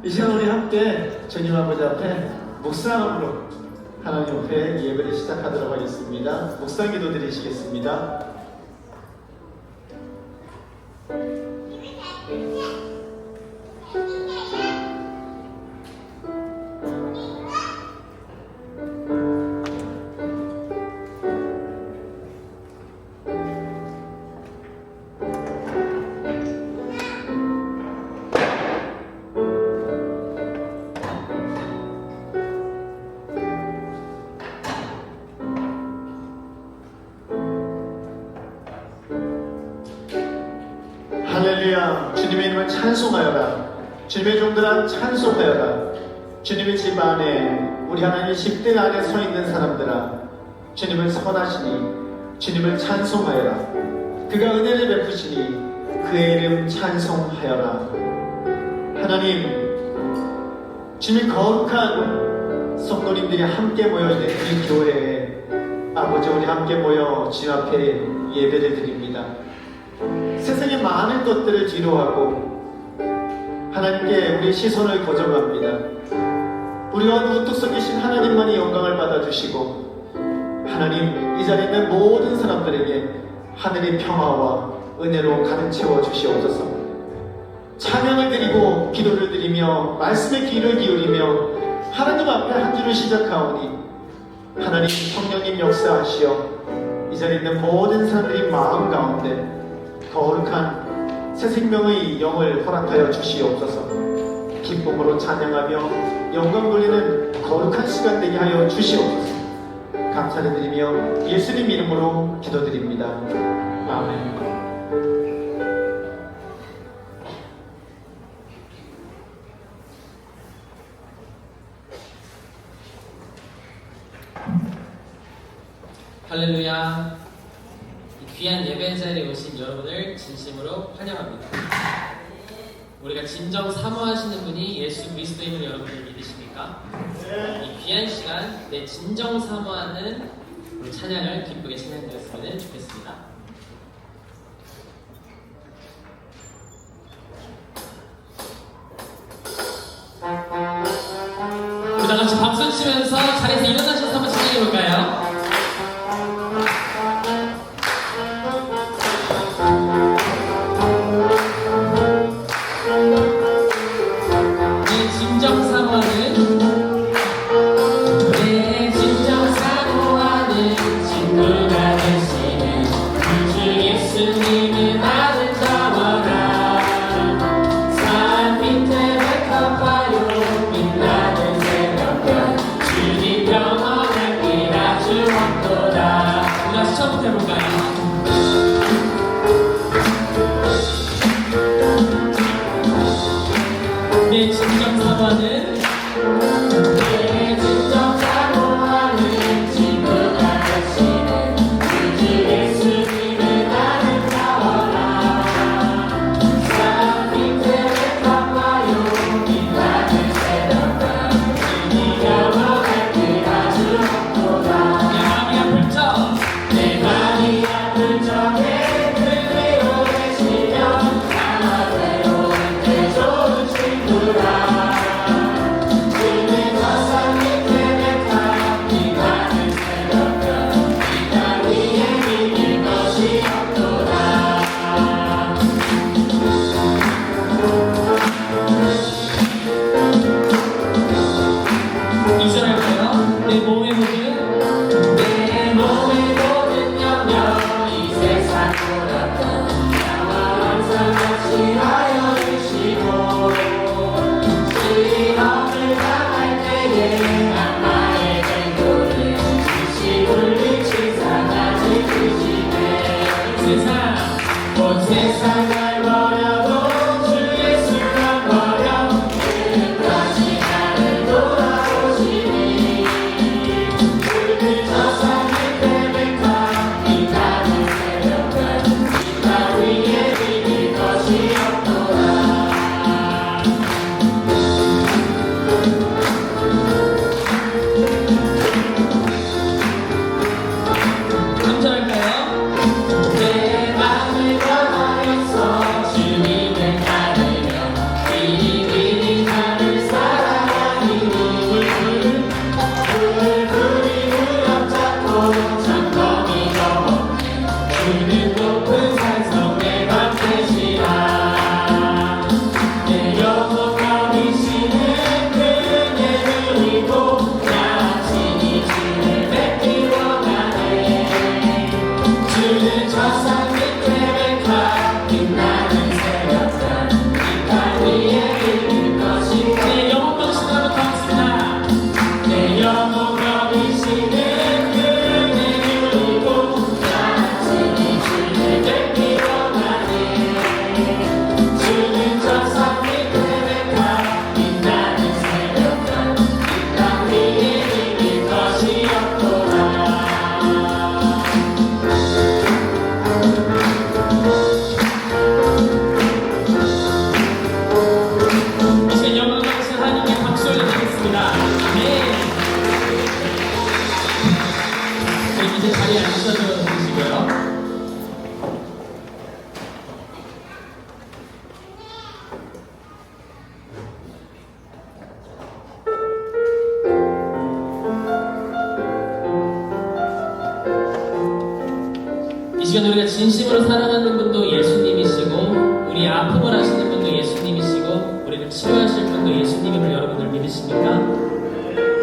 이 시간 우리 함께 주님 아버지 앞에 묵상함으로 하나님 앞에 예배를 시작하도록 하겠습니다. 묵상 기도 드리시겠습니다. 할렐루야. 주님의 이름을 찬송하여라. 주님의 종들아 찬송하여라. 주님의 집 안에 우리 하나님 십대 안에 서 있는 사람들아 주님을 선하시니 주님을 찬송하여라. 그가 은혜를 베푸시니 그의 이름 찬송하여라. 하나님, 주님 거룩한 성도님들이 함께 모여있는 이 교회에 아버지 우리 함께 모여 주님 앞에 예배를 드립니다. 세상의 많은 것들을 뒤로하고 하나님께 우리 시선을 고정합니다. 우리와 우뚝 서 계신 하나님만이 영광을 받아주시고 하나님, 이 자리에 있는 모든 사람들에게 하늘의 평화와 은혜로 가득 채워 주시옵소서. 찬양을 드리고 기도를 드리며 말씀에 귀를 기울이며 하나님 앞에 한 주를 시작하오니 하나님 성령님 역사하시어 이 자리에 있는 모든 사람들이 마음 가운데 거룩한 새 생명의 영을 허락하여 주시옵소서. 기쁨으로 찬양하며 영광 돌리는 거룩한 시간 되게 하여 주시옵소서. 감사를 드리며 예수님 이름으로 기도드립니다. 아멘. 할렐루야. 귀한 예배 자리에 오신 여러분을 진심으로 환영합니다. 우리가 진정 사모하시는 분이 예수 그리스도임을 여러분들 믿으십니까? 이 귀한 시간 내 진정 사모하는 우리 찬양을 기쁘게 찬양드렸으면 좋겠습니다. 우리 다 같이 박수 치면서 자리에서 일어나셔서 한번 찬양해볼까요? 내 진정 사모하는 친구가 되시는 주 예수님을 아름다워라. 산 밑에 가봐요 빛나는 새벽과 주님과 원할 그 아주 없도다. 내 마음이 아플 적 내 마음이 아플 적에 그대로 계시며 나와 외로울 때 좋은 친구라. 내 몸의 모든 영역 이 세상 돌았던 나와 항상 같이 하여 주시고 시험을 당할 때에 악마의 맹도를 지식을 미치 상하지 주시네. 온 세상 날 버려도 주 예수만 버려 끝까지 나를 돌아오시니. 감사할까요? 내 맘을 변화해서 주님 주는 높은 산성에 받으시라. 내 영혼 넘이시는 그의 눈이고 양심이 주를 뵙기 원하네. 주는 저산 밑에 백화 빛나는 새벽별 이팔 위에 읽을 것이 내 영혼 넘이시는 것입니다. 내 영혼 넘이시는 그의 눈이고 양심이 주를 뵙기 원하네. 주는 저산 밑에 백화 빛나는 새벽별 이팔 위에 읽을 것이 없도다. 이제 영광 받으신 하나님께 박수 올려드리겠습니다. 네. 그럼 이제 자리에 앉아서 주시고요. 이 시간 우리가 진심으로 사랑하는 분도 예수님이시고 우리 아픔을 아시는 분도 예수님이시고 우리를 치료하실 분도 예수님임을 여러분들 믿으십니까?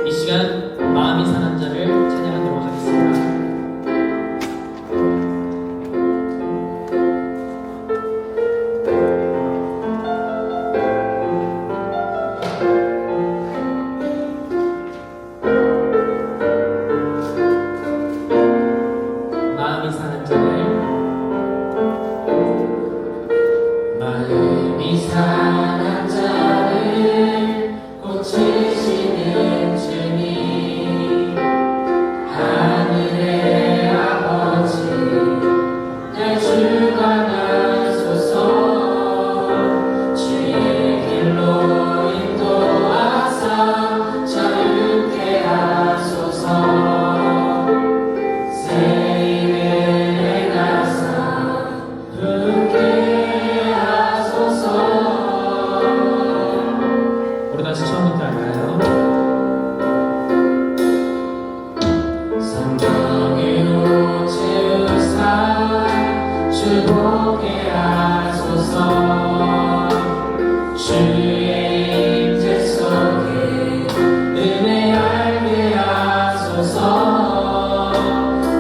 이 시간 마음이 상한 자를 찬양하도록 하겠습니다. 마음이 상한 자를 마음이 상한 자를 고치시는 주님 하늘의 아버지 날 주관하소서 주의 길로 인도하사 자유케 하소서 새 일을 행하사 부게 하소서. 우리 다시 처음부터 할까요? 성령으로 채우사 주보게 하소서. 주의 임재 속에 은혜 알게 하소서.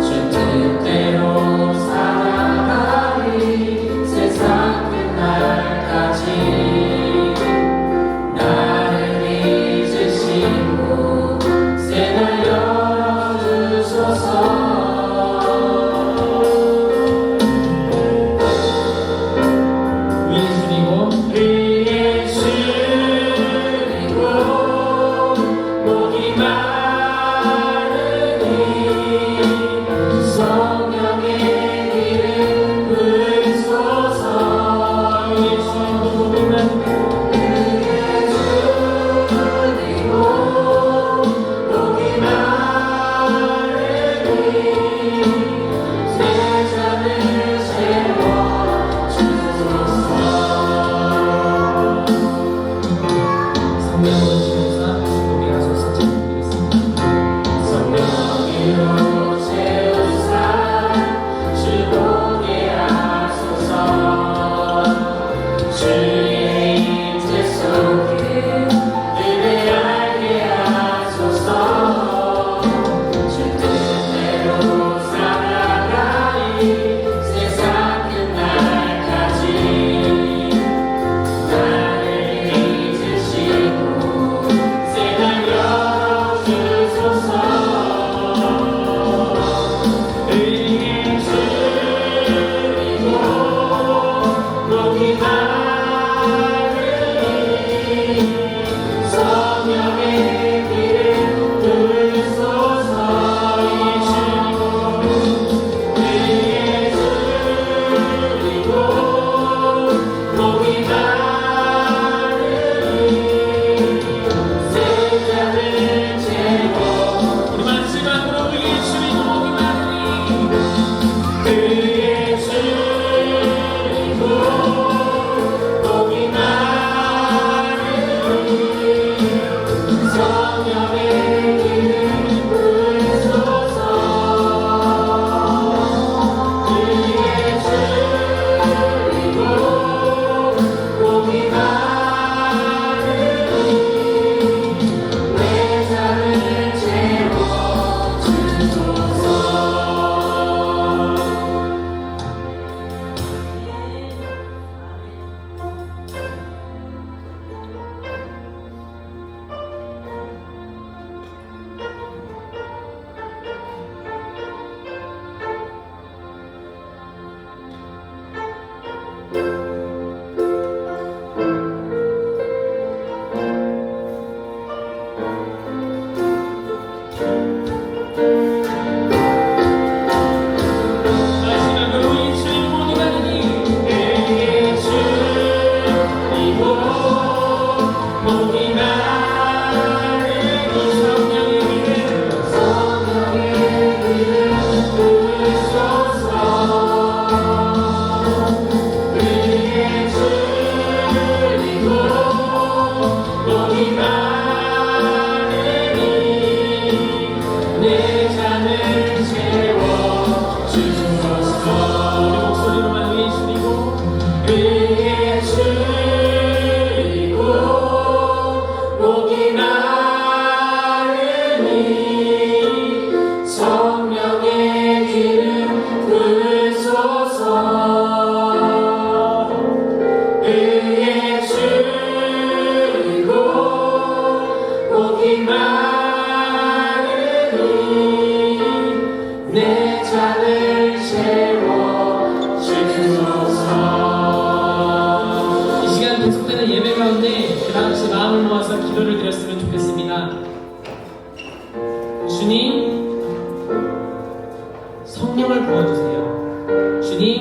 주 뜻대로 살아가리 세상 끝날까지 나를 잊으시고 새날 열어주소서. 위에서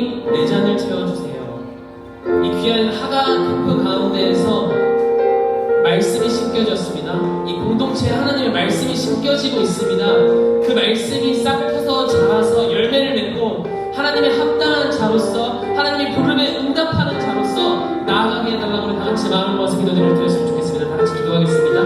하나님 내 잔을 채워주세요. 이 귀한 하가 캠프 가운데에서 말씀이 심겨졌습니다. 이 공동체에 하나님의 말씀이 심겨지고 있습니다. 그 말씀이 싹 펴서 자라서 열매를 맺고 하나님의 합당한 자로서 하나님의 부름에 응답하는 자로서 나아가게 해달라고 우리 다 같이 마음을 모아서 기도드릴 드렸으면 좋겠습니다. 다 같이 기도하겠습니다.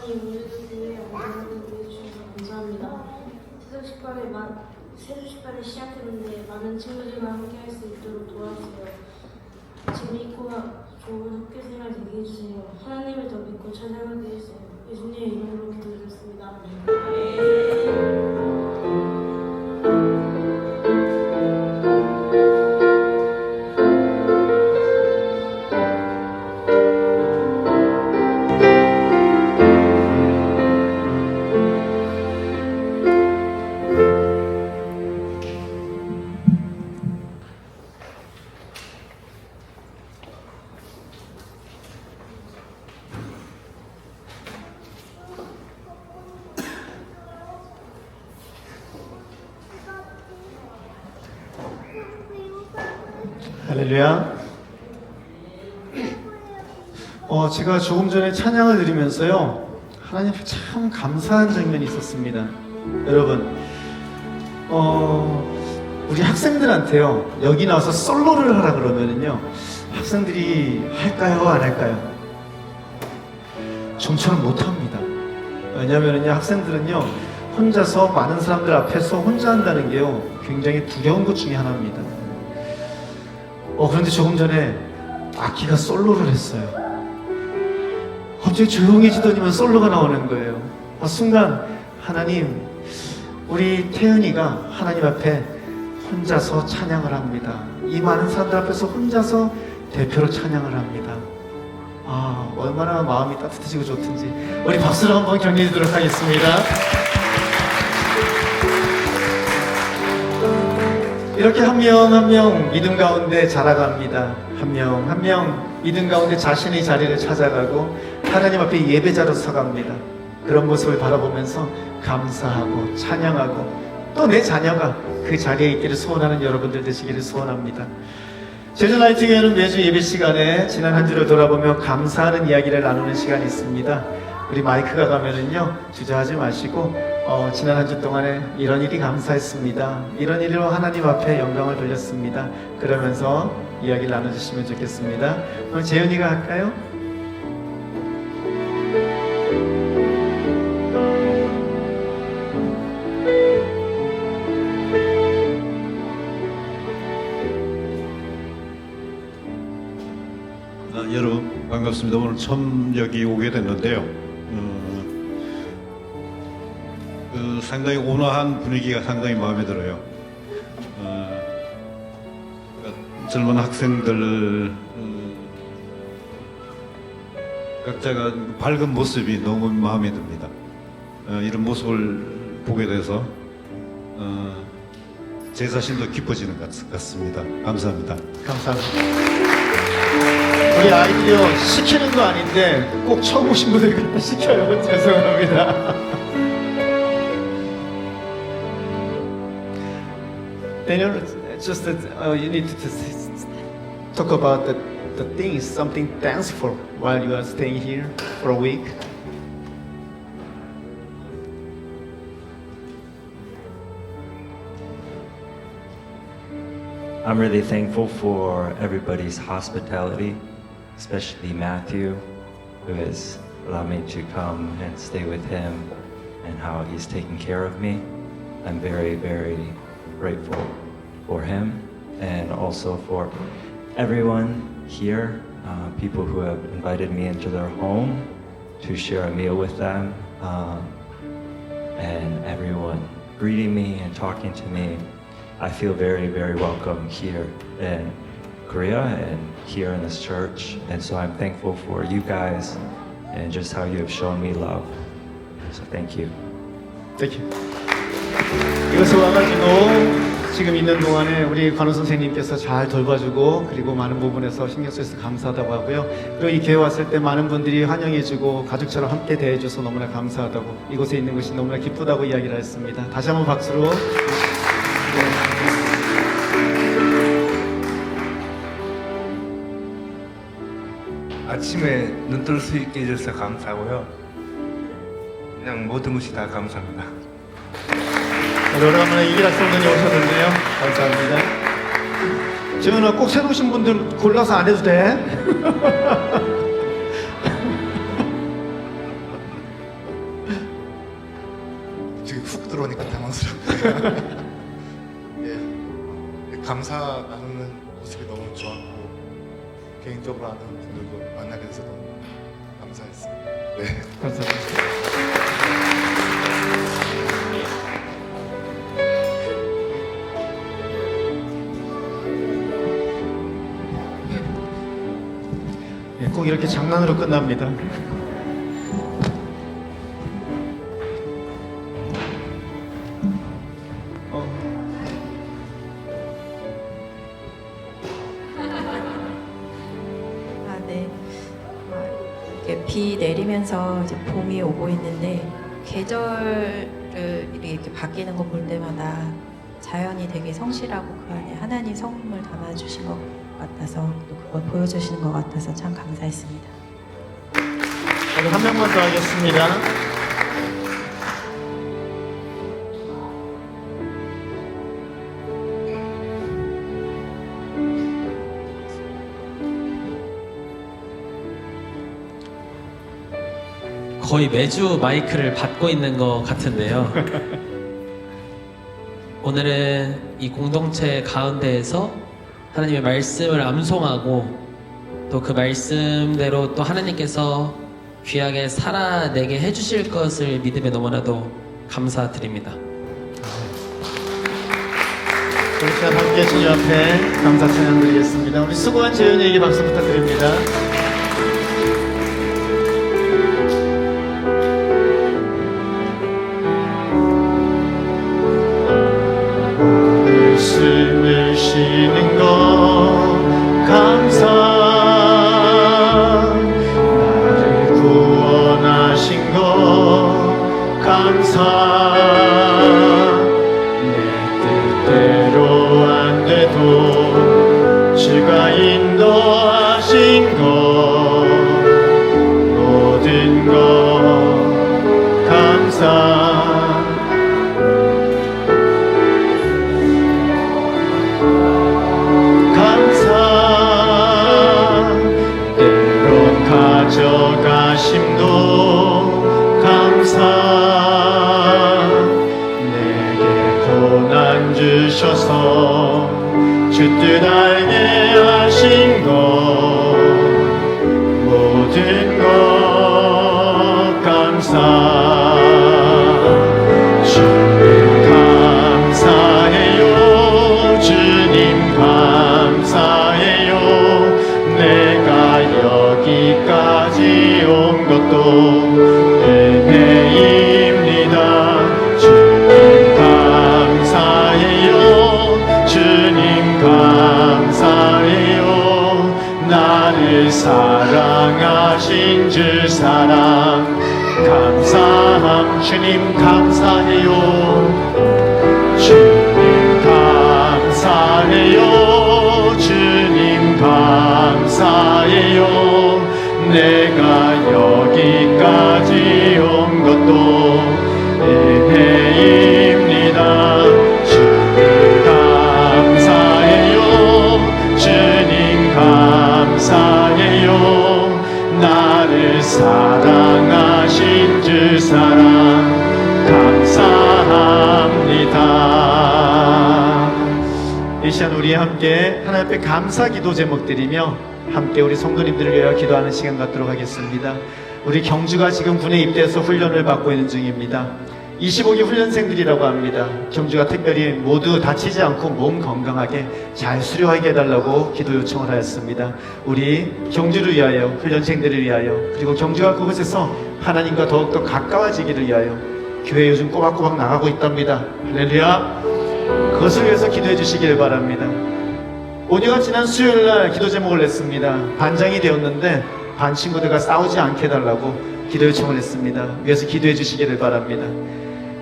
하나님 우리들의 영광을 보여주셔서 감사합니다. 새로 식반을 시작했는데 많은 친구들과 함께 할 수 있도록 도와주세요. 재미있고 좋은 학교 생활 되게 해주세요. 하나님을 더 믿고 찬양하게 해주세요. 예수님의 이름으로 기도드렸습니다. 할렐루야. 제가 조금 전에 찬양을 드리면서요, 하나님 앞에 참 감사한 장면이 있었습니다. 여러분, 우리 학생들한테요, 여기 나와서 솔로를 하라 그러면은요, 학생들이 할까요, 안 할까요? 좀처럼 못합니다. 왜냐면은요, 학생들은요, 혼자서 많은 사람들 앞에서 혼자 한다는 게요, 굉장히 두려운 것 중에 하나입니다. 그런데 조금 전에 아키가 솔로를 했어요. 갑자기 조용해지더니만 솔로가 나오는 거예요. 순간 하나님, 우리 태연이가 하나님 앞에 혼자서 찬양을 합니다. 이 많은 사람들 앞에서 혼자서 대표로 찬양을 합니다. 얼마나 마음이 따뜻해지고 좋든지 우리 박수로 한번 격려해 주도록 하겠습니다. 이렇게 한 명 한 명 믿음 가운데 자라갑니다. 한 명 한 명 믿음 가운데 자신의 자리를 찾아가고 하나님 앞에 예배자로 서갑니다. 그런 모습을 바라보면서 감사하고 찬양하고 또 내 자녀가 그 자리에 있기를 소원하는 여러분들 되시기를 소원합니다. 제주나이트교회는 매주 예배 시간에 지난 한 주를 돌아보며 감사하는 이야기를 나누는 시간이 있습니다. 우리 마이크가 가면은요, 주저하지 마시고 지난 한 주 동안에 이런 일이 감사했습니다, 이런 일로 하나님 앞에 영광을 돌렸습니다, 그러면서 이야기를 나눠주시면 좋겠습니다. 오늘 재윤이가 할까요? 여러분 반갑습니다. 오늘 처음 여기 오게 됐는데요. 상당히 온화한 분위기가 상당히 마음에 들어요. 젊은 학생들 각자가 밝은 모습이 너무 마음에 듭니다. 이런 모습을 보게 돼서 제 자신도 기뻐지는 것 같습니다. 감사합니다. 감사합니다. 우리 아이들이요, 시키는 거 아닌데 꼭 처음 오신 분들 갖다 시켜요. 죄송합니다. Daniel, just that you need to talk about the the things, something thankful while you are staying here for a week? I'm really thankful for everybody's hospitality, especially Matthew, who has allowed me to come and stay with him and how he's taken care of me. I'm very, very grateful for him and also for everyone here, people who have invited me into their home to share a meal with them, and everyone greeting me and talking to me. I feel very, very welcome here in Korea and here in this church. And so I'm thankful for you guys and just how you have shown me love. So thank you. Thank you. 이것을 와가지고 지금 있는 동안에 우리 관우 선생님께서 잘 돌봐주고 그리고 많은 부분에서 신경 써서 감사하다고 하고요. 그리고 이 교회 왔을 때 많은 분들이 환영해주고 가족처럼 함께 대해줘서 너무나 감사하다고, 이곳에 있는 것이 너무나 기쁘다고 이야기를 했습니다. 다시 한번 박수로. 아침에 눈 뜰 수 있게 해줘서 감사하고요. 그냥 모든 것이 다 감사합니다. 오랜만에 이기락 성전이 오셨는데요. 감사합니다. 지금은 꼭 새로 오신 분들 골라서 안 해도 돼. 지금 훅 들어오니까 당황스럽고요. 예, 감사 나누는 모습이 너무 좋았고 개인적으로 아는 분들도 만나게 돼서 너무 감사했습니다. 네. 감사합니다. 예, 꼭 이렇게 장난으로 끝납니다. 네. 이렇게 비 내리면서 이제 봄이 오고 있는데 계절을 이렇게 바뀌는 거 볼 때마다 자연이 되게 성실하고 그 안에 하나님 성품을 담아주신 것 같아서 또 그걸 보여주시는 것 같아서 참 감사했습니다. 오늘 한 명만 더 하겠습니다. 거의 매주 마이크를 받고 있는 것 같은데요. 오늘은 이 공동체 가운데에서 하나님의 말씀을 암송하고 또 그 말씀대로 또 하나님께서 귀하게 살아내게 해주실 것을 믿음에 너무나도 감사드립니다. 우리 시간 함께 주님 앞에 감사 찬양 드리겠습니다. 우리 수고한 재윤이에게 박수 부탁드립니다. 숨을 쉬는 것 감사, 나를 구원하신 것 감사, 내 뜻대로 안 돼도 주가 인도하신 것 모든 것 감사. 가져가심도 감사, 내게 고난 주셔서 주 뜻 알게 하신 것 모든 것 감사. 주님 감사해요, 주님 감사해요, 내가 여기까지 온 것도 은혜입니다. 주님 감사해요, 주님 감사해요, 나를 사랑하신 주 사랑 감사함. 주님 감사해요, 주님 감사해요, 주님 감사해요, 향하신 주 사랑 감사합니다. 이 시간 우리 함께 하나님 앞에 감사 기도 제목 드리며 함께 우리 성도님들을 위하여 기도하는 시간 갖도록 하겠습니다. 우리 경주가 지금 군에 입대해서 훈련을 받고 있는 중입니다. 25기 훈련생들이라고 합니다. 경주가 특별히 모두 다치지 않고 몸 건강하게 잘 수료하게 해달라고 기도 요청을 하였습니다. 우리 경주를 위하여, 훈련생들을 위하여, 그리고 경주가 그곳에서 하나님과 더욱더 가까워지기를 위하여 교회 요즘 꼬박꼬박 나가고 있답니다. 할렐루야. 그것을 위해서 기도해 주시길 바랍니다. 오니가 지난 수요일날 기도 제목을 냈습니다. 반장이 되었는데 반 친구들과 싸우지 않게 해달라고 기도 요청을 했습니다. 위해서 기도해 주시기를 바랍니다.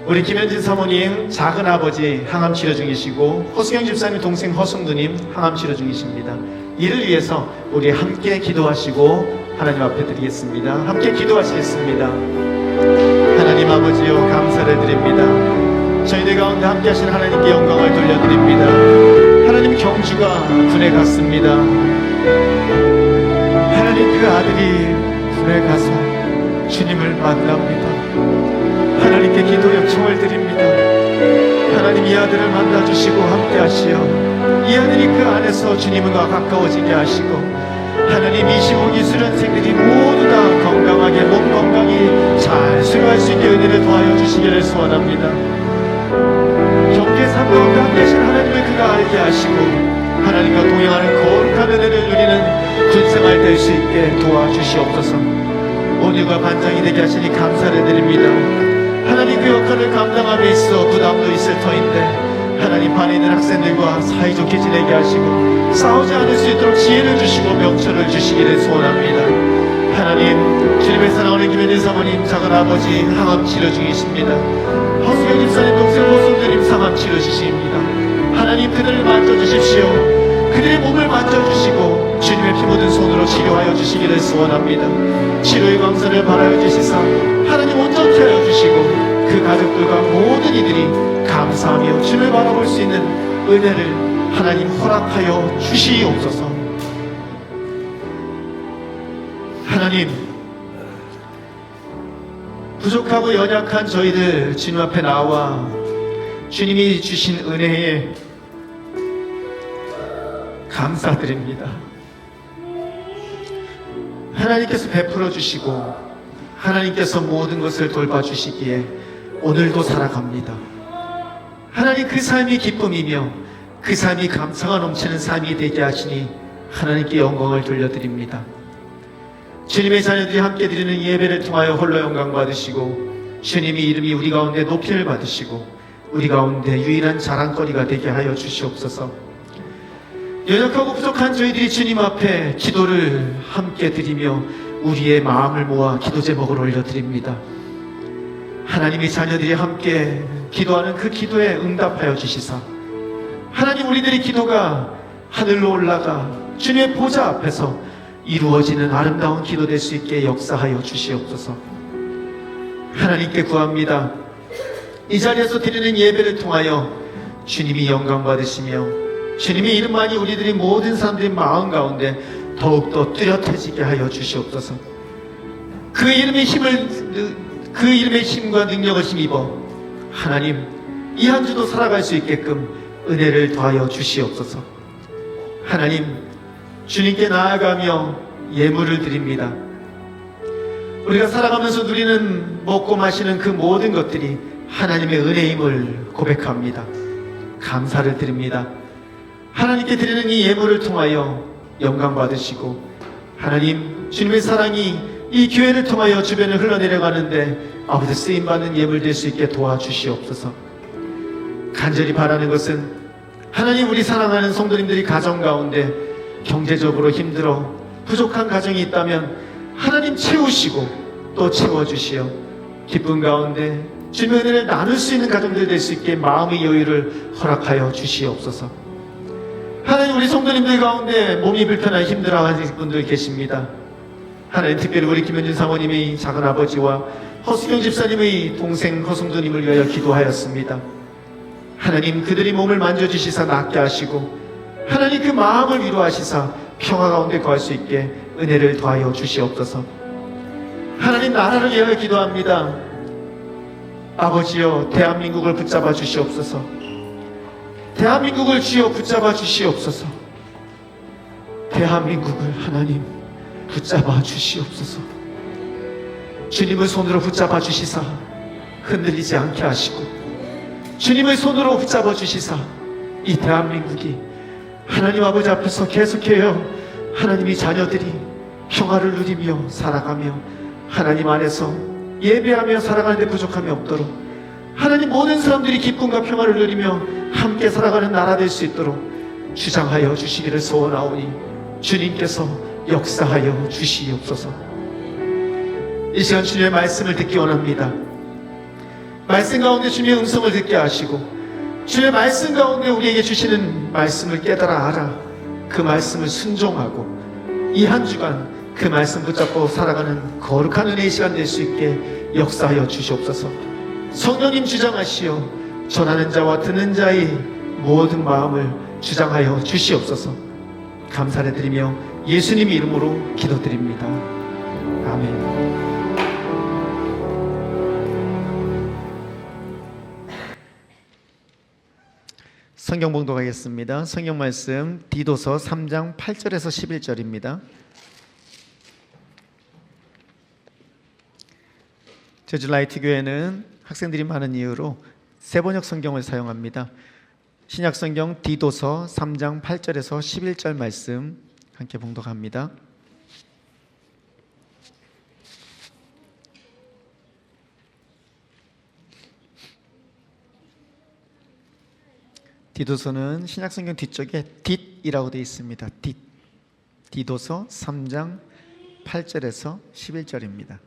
우리 김현진 사모님 작은 아버지 항암 치료 중이시고 허수경 집사님 동생 허승두님 항암 치료 중이십니다. 이를 위해서 우리 함께 기도하시고 하나님 앞에 드리겠습니다. 함께 기도하시겠습니다. 하나님 아버지요, 감사를 드립니다. 저희들 가운데 함께 하신 하나님께 영광을 돌려드립니다. 하나님, 경주가 군에 갔습니다. 하나님, 그 아들이 군에 가서 주님을 만납니다. 하나님께 기도 요청을 드립니다. 하나님, 이 아들을 만나주시고 함께 하시어 이 아들이 그 안에서 주님과 가까워지게 하시고 하나님, 25기 수련생들이 모두 다 건강하게 몸 건강히 잘 수료할 수 있게 은혜를 도와여 주시기를 소원합니다. 경계 삶 가운데 함께 하신 하나님을 그가 알게 하시고 하나님과 동행하는 거룩한 은혜를 누리는 군생활 될 수 있게 도와주시옵소서. 오늘과 반장이 되게 하시니 감사를 드립니다. 하나님, 그 역할을 감당함에 있어 부담도 있을 터인데 하나님, 반에 있는 학생들과 사이좋게 지내게 하시고 싸우지 않을 수 있도록 지혜를 주시고 명철을 주시기를 소원합니다. 하나님, 주님의 사랑하는 김현진 사모님 작은 아버지 항암 치료 중이십니다. 허수경 집사님 동생 호순드님 상암 치료 중이십니다. 하나님, 그들을 만져주십시오. 그들의 몸을 만져주시고 주님의 피 묻은 손으로 치료하여 주시기를 소원합니다. 치료의 광선을 발하여 주시사 하나님 온전케 하여 주시고 그 가족들과 모든 이들이 감사하며 주님을 바라볼 수 있는 은혜를 하나님 허락하여 주시옵소서. 하나님, 부족하고 연약한 저희들 주님 앞에 나와 주님이 주신 은혜에 감사드립니다. 하나님께서 베풀어 주시고 하나님께서 모든 것을 돌봐주시기에 오늘도 살아갑니다. 하나님, 그 삶이 기쁨이며 그 삶이 감사가 넘치는 삶이 되게 하시니 하나님께 영광을 돌려드립니다. 주님의 자녀들이 함께 드리는 예배를 통하여 홀로 영광 받으시고 주님이 이름이 우리 가운데 높이를 받으시고 우리 가운데 유일한 자랑거리가 되게 하여 주시옵소서. 연약하고 부족한 저희들이 주님 앞에 기도를 함께 드리며 우리의 마음을 모아 기도 제목을 올려드립니다. 하나님의 자녀들이 함께 기도하는 그 기도에 응답하여 주시사 하나님, 우리들의 기도가 하늘로 올라가 주님의 보좌 앞에서 이루어지는 아름다운 기도 될 수 있게 역사하여 주시옵소서. 하나님께 구합니다. 이 자리에서 드리는 예배를 통하여 주님이 영광 받으시며 주님의 이름만이 우리들이 모든 사람들의 마음 가운데 더욱더 뚜렷해지게 하여 주시옵소서. 그 이름의 힘과 능력을 힘입어 하나님, 이 한 주도 살아갈 수 있게끔 은혜를 더하여 주시옵소서. 하나님, 주님께 나아가며 예물을 드립니다. 우리가 살아가면서 누리는 먹고 마시는 그 모든 것들이 하나님의 은혜임을 고백합니다. 감사를 드립니다. 하나님께 드리는 이 예물을 통하여 영광 받으시고 하나님, 주님의 사랑이 이 교회를 통하여 주변을 흘러내려가는데 아버지 쓰임받는 예물 될 수 있게 도와주시옵소서. 간절히 바라는 것은 하나님, 우리 사랑하는 성도님들이 가정 가운데 경제적으로 힘들어 부족한 가정이 있다면 하나님 채우시고 또 채워주시어 기쁨 가운데 주님의 은혜를 나눌 수 있는 가정들 될 수 있게 마음의 여유를 허락하여 주시옵소서. 하나님, 우리 성도님들 가운데 몸이 불편하여 힘들어하는 분들 계십니다. 하나님, 특별히 우리 김현진 사모님의 작은 아버지와 허수경 집사님의 동생 허승두님을 위하여 기도하였습니다. 하나님, 그들이 몸을 만져주시사 낫게 하시고 하나님, 그 마음을 위로하시사 평화 가운데 거할 수 있게 은혜를 더하여 주시옵소서. 하나님 나라를 위하여 기도합니다. 아버지여, 대한민국을 붙잡아 주시옵소서. 대한민국을 주여 붙잡아 주시옵소서. 대한민국을 하나님 붙잡아 주시옵소서. 주님의 손으로 붙잡아 주시사 흔들리지 않게 하시고, 주님의 손으로 붙잡아 주시사 이 대한민국이 하나님 아버지 앞에서 계속해요 하나님의 자녀들이 평화를 누리며 살아가며 하나님 안에서 예배하며 살아가는 데 부족함이 없도록, 하나님 모든 사람들이 기쁨과 평화를 누리며 함께 살아가는 나라 될 수 있도록 주장하여 주시기를 소원하오니 주님께서 역사하여 주시옵소서. 이 시간 주님의 말씀을 듣기 원합니다. 말씀 가운데 주님의 음성을 듣게 하시고, 주의 말씀 가운데 우리에게 주시는 말씀을 깨달아 알아 그 말씀을 순종하고 이 한 주간 그 말씀 붙잡고 살아가는 거룩한 은혜의 시간 될 수 있게 역사하여 주시옵소서. 성령님 주장하시어 전하는 자와 듣는 자의 모든 마음을 주장하여 주시옵소서. 감사를 드리며 예수님 이름으로 기도드립니다. 아멘. 성경 봉독하겠습니다. 성경 말씀 디도서 3장 8절에서 11절입니다. 제주 라이트 교회는 학생들이 많은 이유로 세번역 성경을 사용합니다. 신약 성경 디도서 3장 8절에서 11절 말씀 함께 봉독합니다. 디도서는 신약 성경 뒤쪽에 딧이라고 되어 있습니다. 딧. 디도서 3장 8절에서 11절입니다.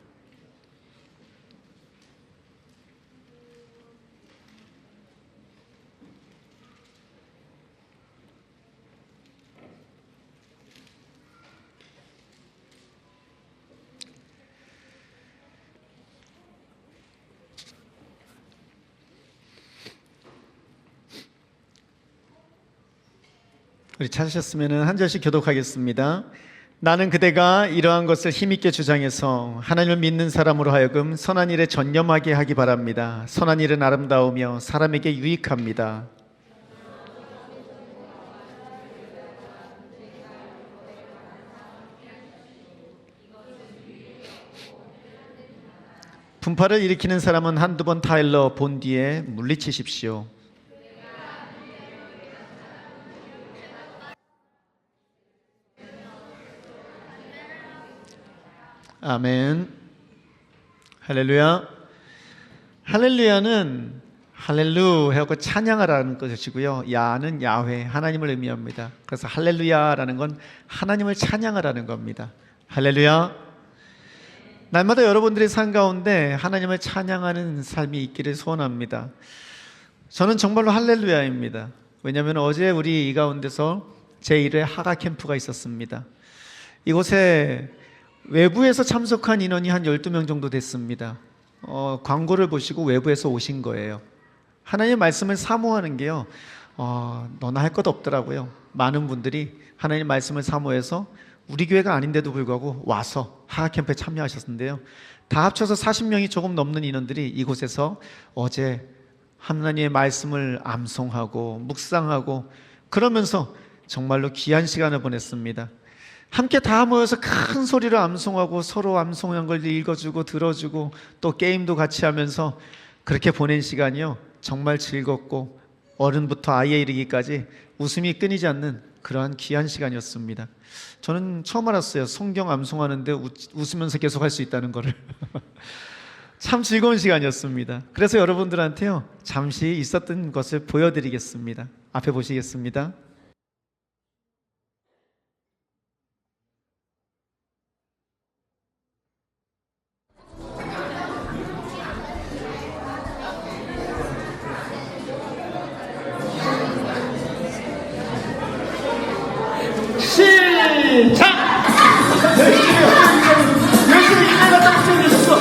우리 찾으셨으면 한 절씩 교독하겠습니다. 나는 그대가 이러한 것을 힘있게 주장해서 하나님을 믿는 사람으로 하여금 선한 일에 전념하게 하기 바랍니다. 선한 일은 아름다우며 사람에게 유익합니다. 분파를 일으키는 사람은 한두 번 타일러 본 뒤에 물리치십시오. 아멘. 할렐루야. 할렐루야는 할렐루 하고 찬양하라는 것이고요. 야는 야훼, 하나님을 의미합니다. 그래서 할렐루야라는 건 하나님을 찬양하라는 겁니다. 할렐루야. 날마다 여러분들의 삶 가운데 하나님을 찬양하는 삶이 있기를 소원합니다. 저는 정말로 할렐루야입니다. 왜냐하면 어제 우리 이 가운데서 제1회 하가 캠프가 있었습니다. 이곳에 외부에서 참석한 인원이 한 12명 정도 됐습니다. 광고를 보시고 외부에서 오신 거예요. 하나님의 말씀을 사모하는 게요, 너나 할 것 없더라고요. 많은 분들이 하나님의 말씀을 사모해서 우리 교회가 아닌데도 불구하고 와서 하하캠프에 참여하셨는데요, 다 합쳐서 40명이 조금 넘는 인원들이 이곳에서 어제 하나님의 말씀을 암송하고 묵상하고 그러면서 정말로 귀한 시간을 보냈습니다. 함께 다 모여서 큰 소리로 암송하고 서로 암송한 걸 읽어주고 들어주고 또 게임도 같이 하면서 그렇게 보낸 시간이요, 정말 즐겁고 어른부터 아이에 이르기까지 웃음이 끊이지 않는 그러한 귀한 시간이었습니다. 저는 처음 알았어요. 성경 암송하는데 웃으면서 계속 할 수 있다는 거를. 참 즐거운 시간이었습니다. 그래서 여러분들한테요, 잠시 있었던 것을 보여드리겠습니다. 앞에 보시겠습니다. 시작! 열심히 기대가 딱 생겼어.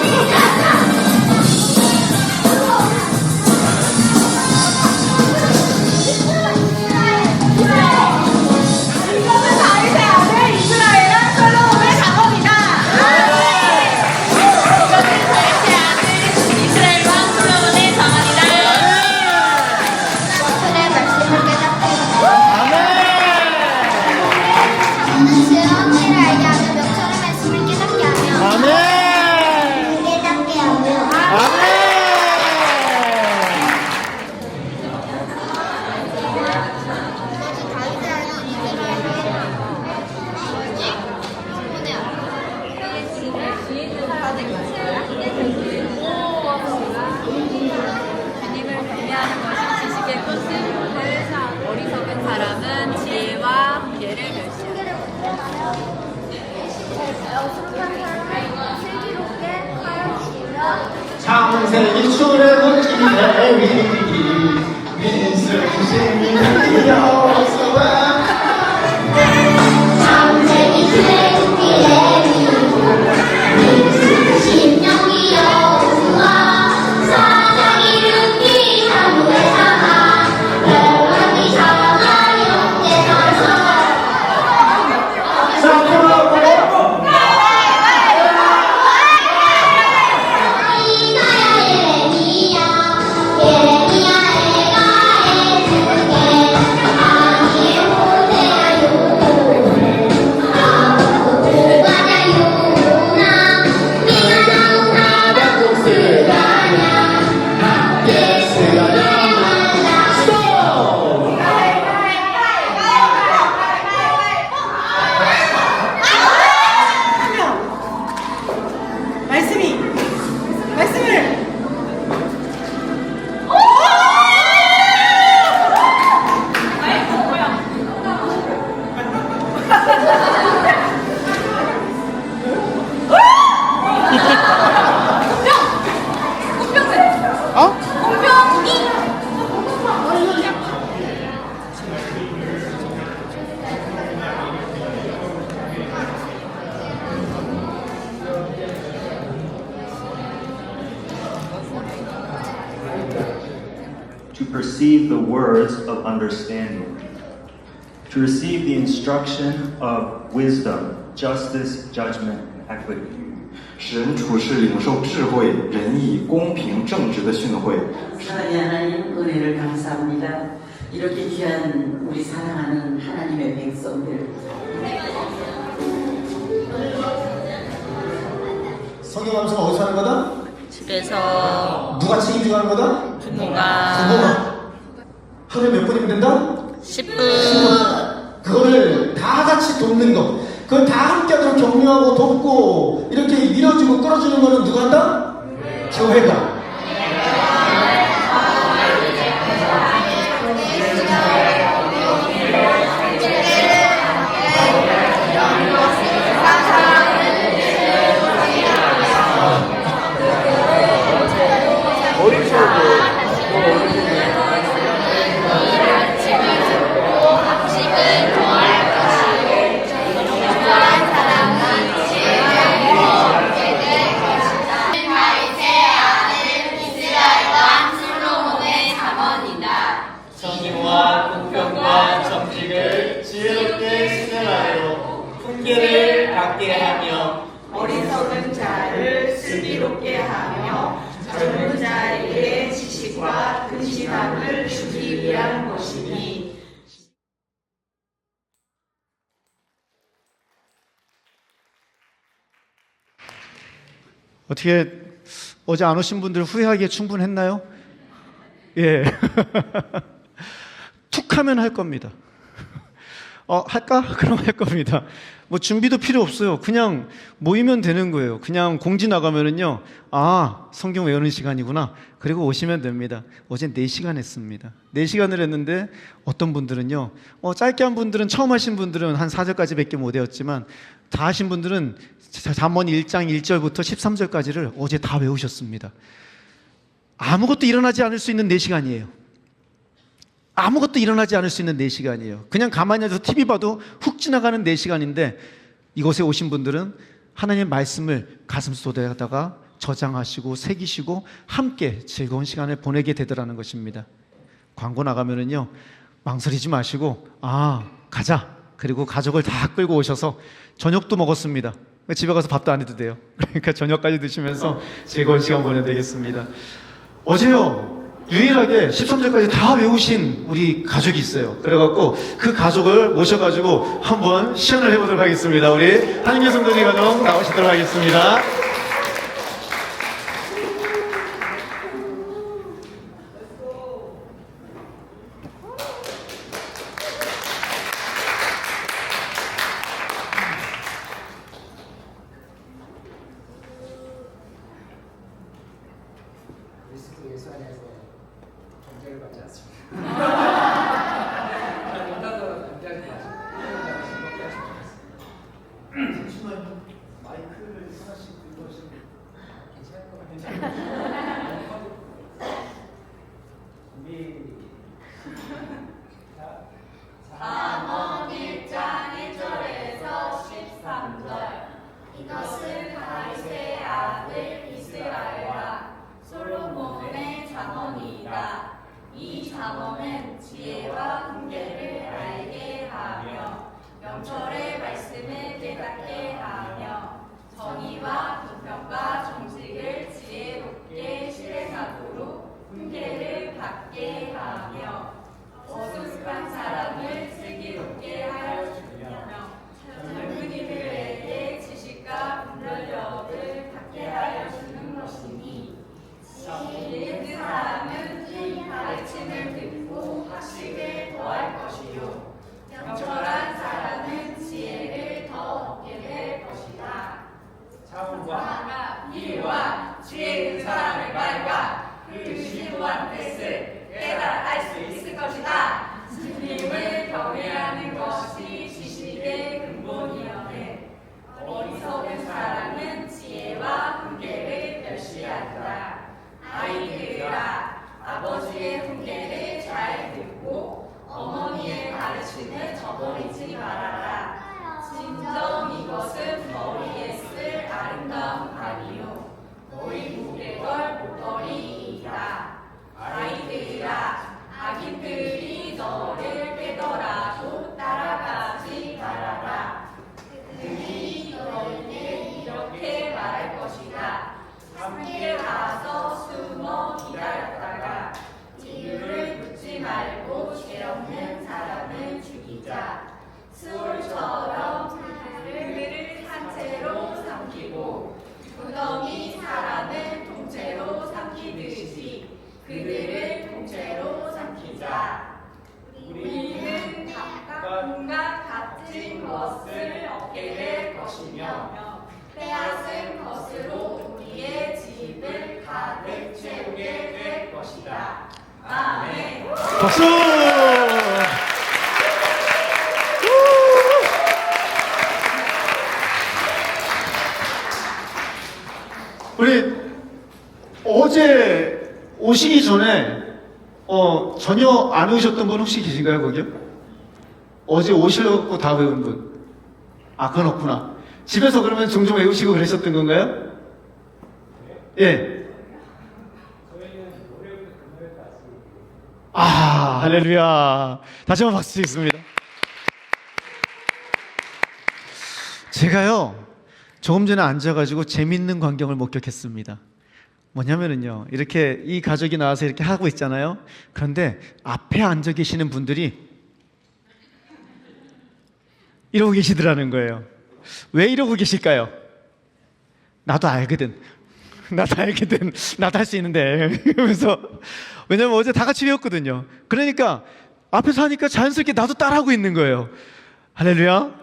평생이 출애굽기에 위기 민수신이 여호수아 평생이 출애굽기에 민수 신명기 여호수아 사장 이름기 사무엘 사마 열왕기 사마 이렇게 나서 말씀을 to perceive the words of understanding, to receive the instruction of wisdom, justice, judgment, and equity. 使人处事领受智慧、仁义、公平、正直的训诲。 사랑의 하나님 은혜를 감사합니다. 이렇게 귀한 우리 사랑하는 하나님의 백성들 성경 말씀 어디서 하는 거다? 집에서 누가 책임지고 하는 거다? 부모가 하루에 몇 분이면 된다? 10분 그거를 다 같이 돕는 거, 그걸 다 함께 하도록 격려하고 돕고 이렇게 밀어주고 끌어주는 거는 누가 한다? 교회가. 정의와 공평과 정직을 지혜롭게 실행하여 훈계를 받게 하며 어리석은 자를 슬기롭게 하며 젊은 자에게 지식과 근신함을 주기 위한 것이니 어떻게 어제 안 오신 분들 후회하기에 충분했나요? 예. 툭 하면 할 겁니다. 할까? 그럼 할 겁니다. 뭐 준비도 필요 없어요. 그냥 모이면 되는 거예요. 그냥 공지 나가면은요, 아, 성경 외우는 시간이구나. 그리고 오시면 됩니다. 어제 4시간 했습니다. 4시간을 했는데 어떤 분들은요, 짧게 한 분들은, 처음 하신 분들은 한 4절까지 밖에 못 외웠지만 다 하신 분들은 잠언 1장 1절부터 13절까지를 어제 다 외우셨습니다. 아무것도 일어나지 않을 수 있는 4시간이에요. 아무것도 일어나지 않을 수 있는 4시간이에요. 그냥 가만히 앉아서 TV 봐도 훅 지나가는 4시간인데 이곳에 오신 분들은 하나님의 말씀을 가슴속에다가 저장하시고 새기시고 함께 즐거운 시간을 보내게 되더라는 것입니다. 광고 나가면은요, 망설이지 마시고 가자. 그리고 가족을 다 끌고 오셔서 저녁도 먹었습니다. 집에 가서 밥도 안 해도 돼요. 그러니까 저녁까지 드시면서 즐거운 시간 보내야 되겠습니다. 어제요, 유일하게 13절까지 다 외우신 우리 가족이 있어요. 그래갖고 그 가족을 모셔가지고 한번 시연을 해보도록 하겠습니다. 우리 한인교 성도님 가족 나오시도록 하겠습니다. 마이크를 하나씩 들고 오시면 괜찮을 것 같아요. 주의 그 사랑을 말과 그 신부한 뜻을 깨달아 알 수 있을 것이다. 주님을 경외하는 것이 지식의 근본이여네. 어리석은 사람은 지혜와 훈계를 멸시한다. 아이들아, 아버지의 훈계를 잘 듣고 어머니의 가르침을 저버리지 말아라. 진정 이것은 머리에 쓸 아름다운 발이요 머리 무게 걸 목걸이이다. 아이들아, 악인들이 너를 빼더라도 따라가지 말아라. 그들이 너에게 이렇게 말할 것이다. 함께 가서 숨어 기다렸다가 이유를 묻지 말고 죄 없는 사람을 죽이자. 수월처럼 그들을 한 채로 삼키고 무덤이 사람을 통째로 삼키듯이 그들을 통째로 삼키자. 우리는 각각 온갖 값진 것을 얻게 될 것이며 빼앗은 것으로 우리의 집을 가득 채우게 될 것이다. 아멘. 박수! 우리 어제 오시기 전에 전혀 안 오셨던 분 혹시 계신가요, 거기요? 어제 오시려고 다 외운 분? 아, 그건 없구나. 집에서 그러면 종종 외우시고 그러셨던 건가요? 예. 아, 할렐루야. 다시 한번 박수 드리겠습니다. 제가요, 조금 전에 앉아가지고 재밌는 광경을 목격했습니다. 뭐냐면은요, 이렇게 이 가족이 나와서 이렇게 하고 있잖아요. 그런데 앞에 앉아 계시는 분들이 이러고 계시더라는 거예요. 왜 이러고 계실까요? 나도 알거든. 나도 알거든. 나도 할 수 있는데. 그러면서, 왜냐면 어제 다 같이 외웠거든요. 그러니까 앞에서 하니까 자연스럽게 나도 따라하고 있는 거예요. 할렐루야.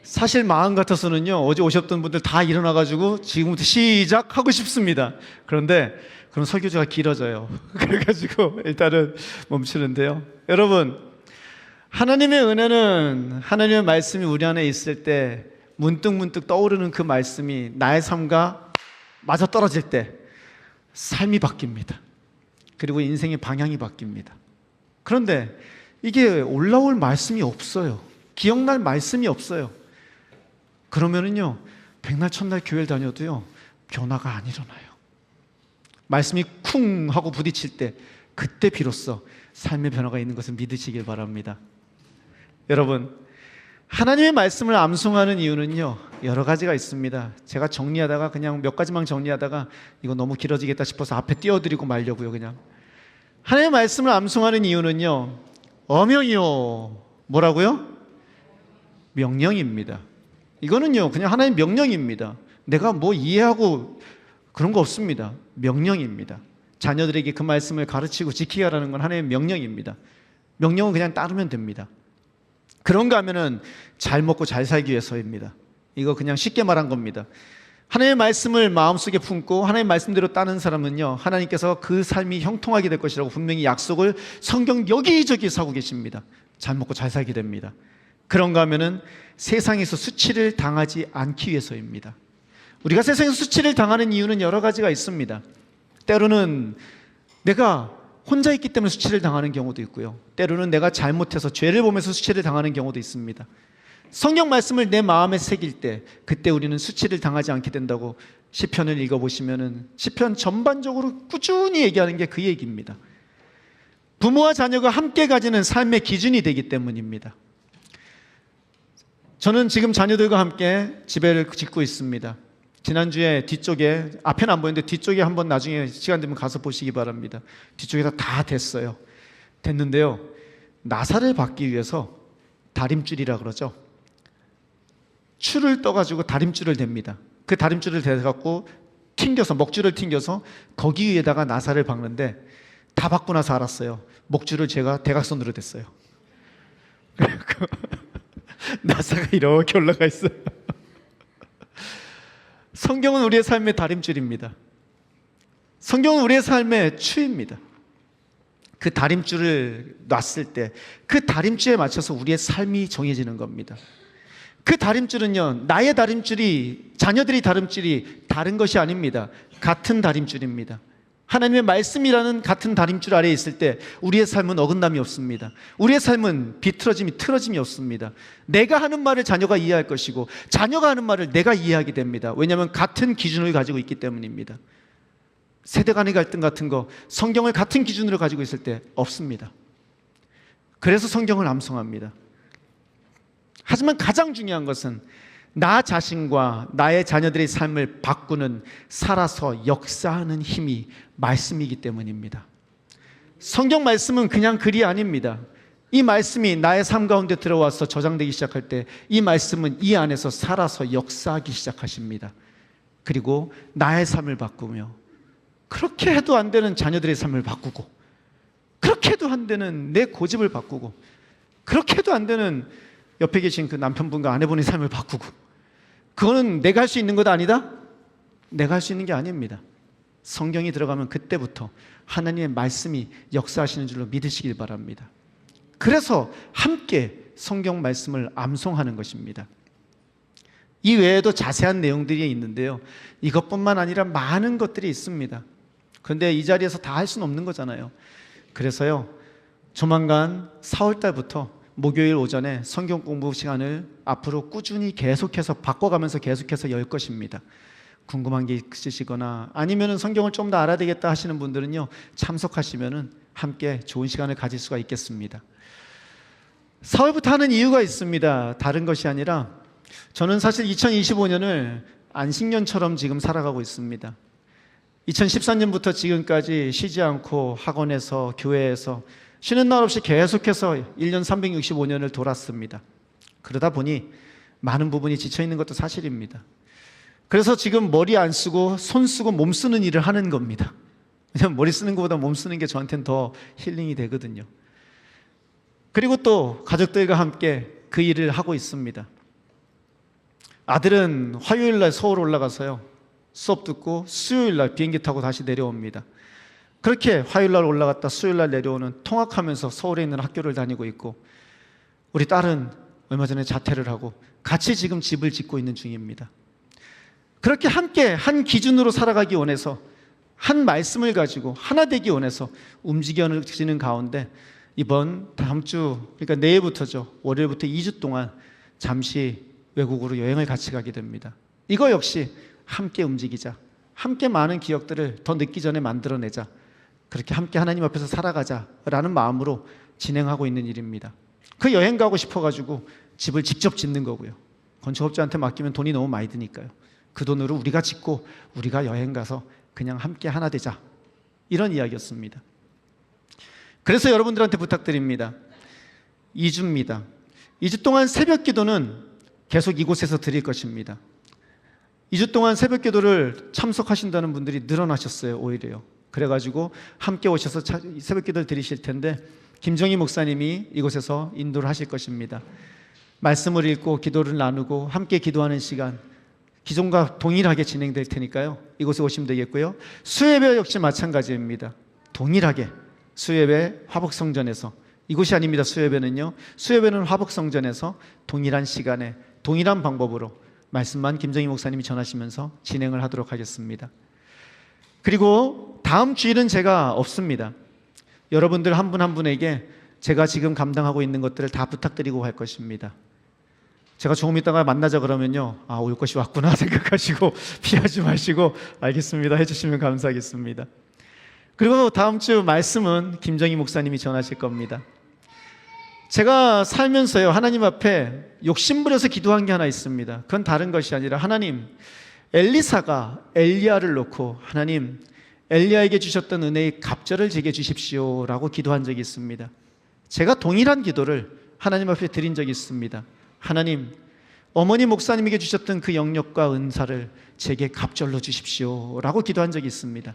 사실 마음 같아서는요, 어제 오셨던 분들 다 일어나가지고 지금부터 시작하고 싶습니다. 그런데 그럼 설교자가 길어져요. 그래가지고 일단은 멈추는데요. 여러분, 하나님의 은혜는, 하나님의 말씀이 우리 안에 있을 때 문득문득 떠오르는 그 말씀이 나의 삶과 맞아 떨어질 때 삶이 바뀝니다. 그리고 인생의 방향이 바뀝니다. 그런데 이게 올라올 말씀이 없어요. 기억날 말씀이 없어요. 그러면은요, 백날 첫날 교회를 다녀도요, 변화가 안 일어나요. 말씀이 쿵 하고 부딪힐 때, 그때 비로소 삶의 변화가 있는 것을 믿으시길 바랍니다. 여러분, 하나님의 말씀을 암송하는 이유는요, 여러 가지가 있습니다. 제가 정리하다가 그냥 몇 가지만 정리하다가 이거 너무 길어지겠다 싶어서 앞에 띄워드리고 말려고요, 그냥. 하나님의 말씀을 암송하는 이유는요, 어명이요, 뭐라고요? 명령입니다. 이거는요, 그냥 하나의 명령입니다. 내가 뭐 이해하고 그런 거 없습니다. 명령입니다. 자녀들에게 그 말씀을 가르치고 지키게 하라는 건 하나의 명령입니다. 명령은 그냥 따르면 됩니다. 그런가 하면은 잘 먹고 잘 살기 위해서입니다. 이거 그냥 쉽게 말한 겁니다. 하나님의 말씀을 마음속에 품고 하나님의 말씀대로 따는 사람은요, 하나님께서 그 삶이 형통하게 될 것이라고 분명히 약속을 성경 여기저기서 하고 계십니다. 잘 먹고 잘 살게 됩니다. 그런가 하면은 세상에서 수치를 당하지 않기 위해서입니다. 우리가 세상에서 수치를 당하는 이유는 여러 가지가 있습니다. 때로는 내가 혼자 있기 때문에 수치를 당하는 경우도 있고요. 때로는 내가 잘못해서 죄를 보면서 수치를 당하는 경우도 있습니다. 성경 말씀을 내 마음에 새길 때 그때 우리는 수치를 당하지 않게 된다고 시편을 읽어보시면은 시편 전반적으로 꾸준히 얘기하는 게 그 얘기입니다. 부모와 자녀가 함께 가지는 삶의 기준이 되기 때문입니다. 저는 지금 자녀들과 함께 집을 짓고 있습니다. 지난주에 뒤쪽에, 앞에는 안 보이는데 뒤쪽에 한번 나중에 시간 되면 가서 보시기 바랍니다. 뒤쪽에다 다 됐어요. 됐는데요, 나사를 받기 위해서 다림줄이라 그러죠. 줄을 떠가지고 다림줄을 댑니다. 그 다림줄을 대갖고 튕겨서, 먹줄을 튕겨서 거기 위에다가 나사를 박는데 다 박고 나서 알았어요. 먹줄을 제가 대각선으로 댔어요. 그래서 나사가 이렇게 올라가 있어요. 성경은 우리의 삶의 다림줄입니다. 성경은 우리의 삶의 추입니다. 그 다림줄을 놨을 때 그 다림줄에 맞춰서 우리의 삶이 정해지는 겁니다. 그 다림줄은요, 나의 다림줄이, 자녀들이 다림줄이 다른 것이 아닙니다. 같은 다림줄입니다. 하나님의 말씀이라는 같은 다림줄 아래에 있을 때 우리의 삶은 어긋남이 없습니다. 우리의 삶은 비틀어짐이 틀어짐이 없습니다. 내가 하는 말을 자녀가 이해할 것이고 자녀가 하는 말을 내가 이해하게 됩니다. 왜냐하면 같은 기준을 가지고 있기 때문입니다. 세대 간의 갈등 같은 거 성경을 같은 기준으로 가지고 있을 때 없습니다. 그래서 성경을 암송합니다. 하지만 가장 중요한 것은 나 자신과 나의 자녀들의 삶을 바꾸는, 살아서 역사하는 힘이 말씀이기 때문입니다. 성경 말씀은 그냥 글이 아닙니다. 이 말씀이 나의 삶 가운데 들어와서 저장되기 시작할 때 이 말씀은 이 안에서 살아서 역사하기 시작하십니다. 그리고 나의 삶을 바꾸며, 그렇게 해도 안 되는 자녀들의 삶을 바꾸고, 그렇게 해도 안 되는 내 고집을 바꾸고, 그렇게 해도 안 되는 옆에 계신 그 남편분과 아내분의 삶을 바꾸고, 그거는 내가 할 수 있는 것 아니다? 내가 할 수 있는 게 아닙니다. 성경이 들어가면 그때부터 하나님의 말씀이 역사하시는 줄로 믿으시길 바랍니다. 그래서 함께 성경 말씀을 암송하는 것입니다. 이 외에도 자세한 내용들이 있는데요, 이것뿐만 아니라 많은 것들이 있습니다. 그런데 이 자리에서 다 할 수는 없는 거잖아요. 그래서요, 조만간 4월 달부터 목요일 오전에 성경 공부 시간을 앞으로 꾸준히 계속해서 바꿔가면서 계속해서 열 것입니다. 궁금한 게 있으시거나 아니면 성경을 좀 더 알아야 되겠다 하시는 분들은요, 참석하시면 함께 좋은 시간을 가질 수가 있겠습니다. 4월부터 하는 이유가 있습니다. 다른 것이 아니라 저는 사실 2025년을 안식년처럼 지금 살아가고 있습니다. 2014년부터 지금까지 쉬지 않고 학원에서, 교회에서 쉬는 날 없이 계속해서 1년 365년을 돌았습니다. 그러다 보니 많은 부분이 지쳐있는 것도 사실입니다. 그래서 지금 머리 안 쓰고 손 쓰고 몸 쓰는 일을 하는 겁니다. 왜냐하면 머리 쓰는 것보다 몸 쓰는 게 저한테는 더 힐링이 되거든요. 그리고 또 가족들과 함께 그 일을 하고 있습니다. 아들은 화요일 날 서울 올라가서요, 수업 듣고 수요일 날 비행기 타고 다시 내려옵니다. 그렇게 화요일 날 올라갔다 수요일 날 내려오는, 통학하면서 서울에 있는 학교를 다니고 있고, 우리 딸은 얼마 전에 자퇴를 하고 같이 지금 집을 짓고 있는 중입니다. 그렇게 함께 한 기준으로 살아가기 원해서, 한 말씀을 가지고 하나 되기 원해서 움직여지는 가운데 다음 주, 그러니까 내일부터죠, 월요일부터 2주 동안 잠시 외국으로 여행을 같이 가게 됩니다. 이거 역시 함께 움직이자, 함께 많은 기억들을 더 늦기 전에 만들어내자, 그렇게 함께 하나님 앞에서 살아가자라는 마음으로 진행하고 있는 일입니다. 그 여행 가고 싶어가지고 집을 직접 짓는 거고요. 건축업자한테 맡기면 돈이 너무 많이 드니까요. 그 돈으로 우리가 짓고 우리가 여행 가서 그냥 함께 하나 되자, 이런 이야기였습니다. 그래서 여러분들한테 부탁드립니다. 2주입니다. 2주 동안 새벽 기도는 계속 이곳에서 드릴 것입니다. 2주 동안 새벽 기도를 참석하신다는 분들이 늘어나셨어요. 오히려요. 그래가지고 함께 오셔서 새벽 기도를 드리실 텐데, 김정희 목사님이 이곳에서 인도를 하실 것입니다. 말씀을 읽고 기도를 나누고 함께 기도하는 시간, 기존과 동일하게 진행될 테니까요, 이곳에 오시면 되겠고요. 수예배 역시 마찬가지입니다. 동일하게 수예배 화복성전에서, 이곳이 아닙니다. 수예배는요, 수예배는 화복성전에서 동일한 시간에 동일한 방법으로 말씀만 김정희 목사님이 전하시면서 진행을 하도록 하겠습니다. 그리고 다음 주일은 제가 없습니다. 여러분들 한 분 한 분에게 제가 지금 감당하고 있는 것들을 다 부탁드리고 갈 것입니다. 제가 조금 있다가 만나자 그러면요, 아, 올 것이 왔구나 생각하시고 피하지 마시고 알겠습니다 해주시면 감사하겠습니다. 그리고 다음 주 말씀은 김정희 목사님이 전하실 겁니다. 제가 살면서요, 하나님 앞에 욕심부려서 기도한 게 하나 있습니다. 그건 다른 것이 아니라, 하나님, 엘리사가 엘리야를 놓고 하나님, 엘리야에게 주셨던 은혜의 갑절을 제게 주십시오 라고 기도한 적이 있습니다. 제가 동일한 기도를 하나님 앞에 드린 적이 있습니다. 하나님, 어머니 목사님에게 주셨던 그 영역과 은사를 제게 갑절로 주십시오 라고 기도한 적이 있습니다.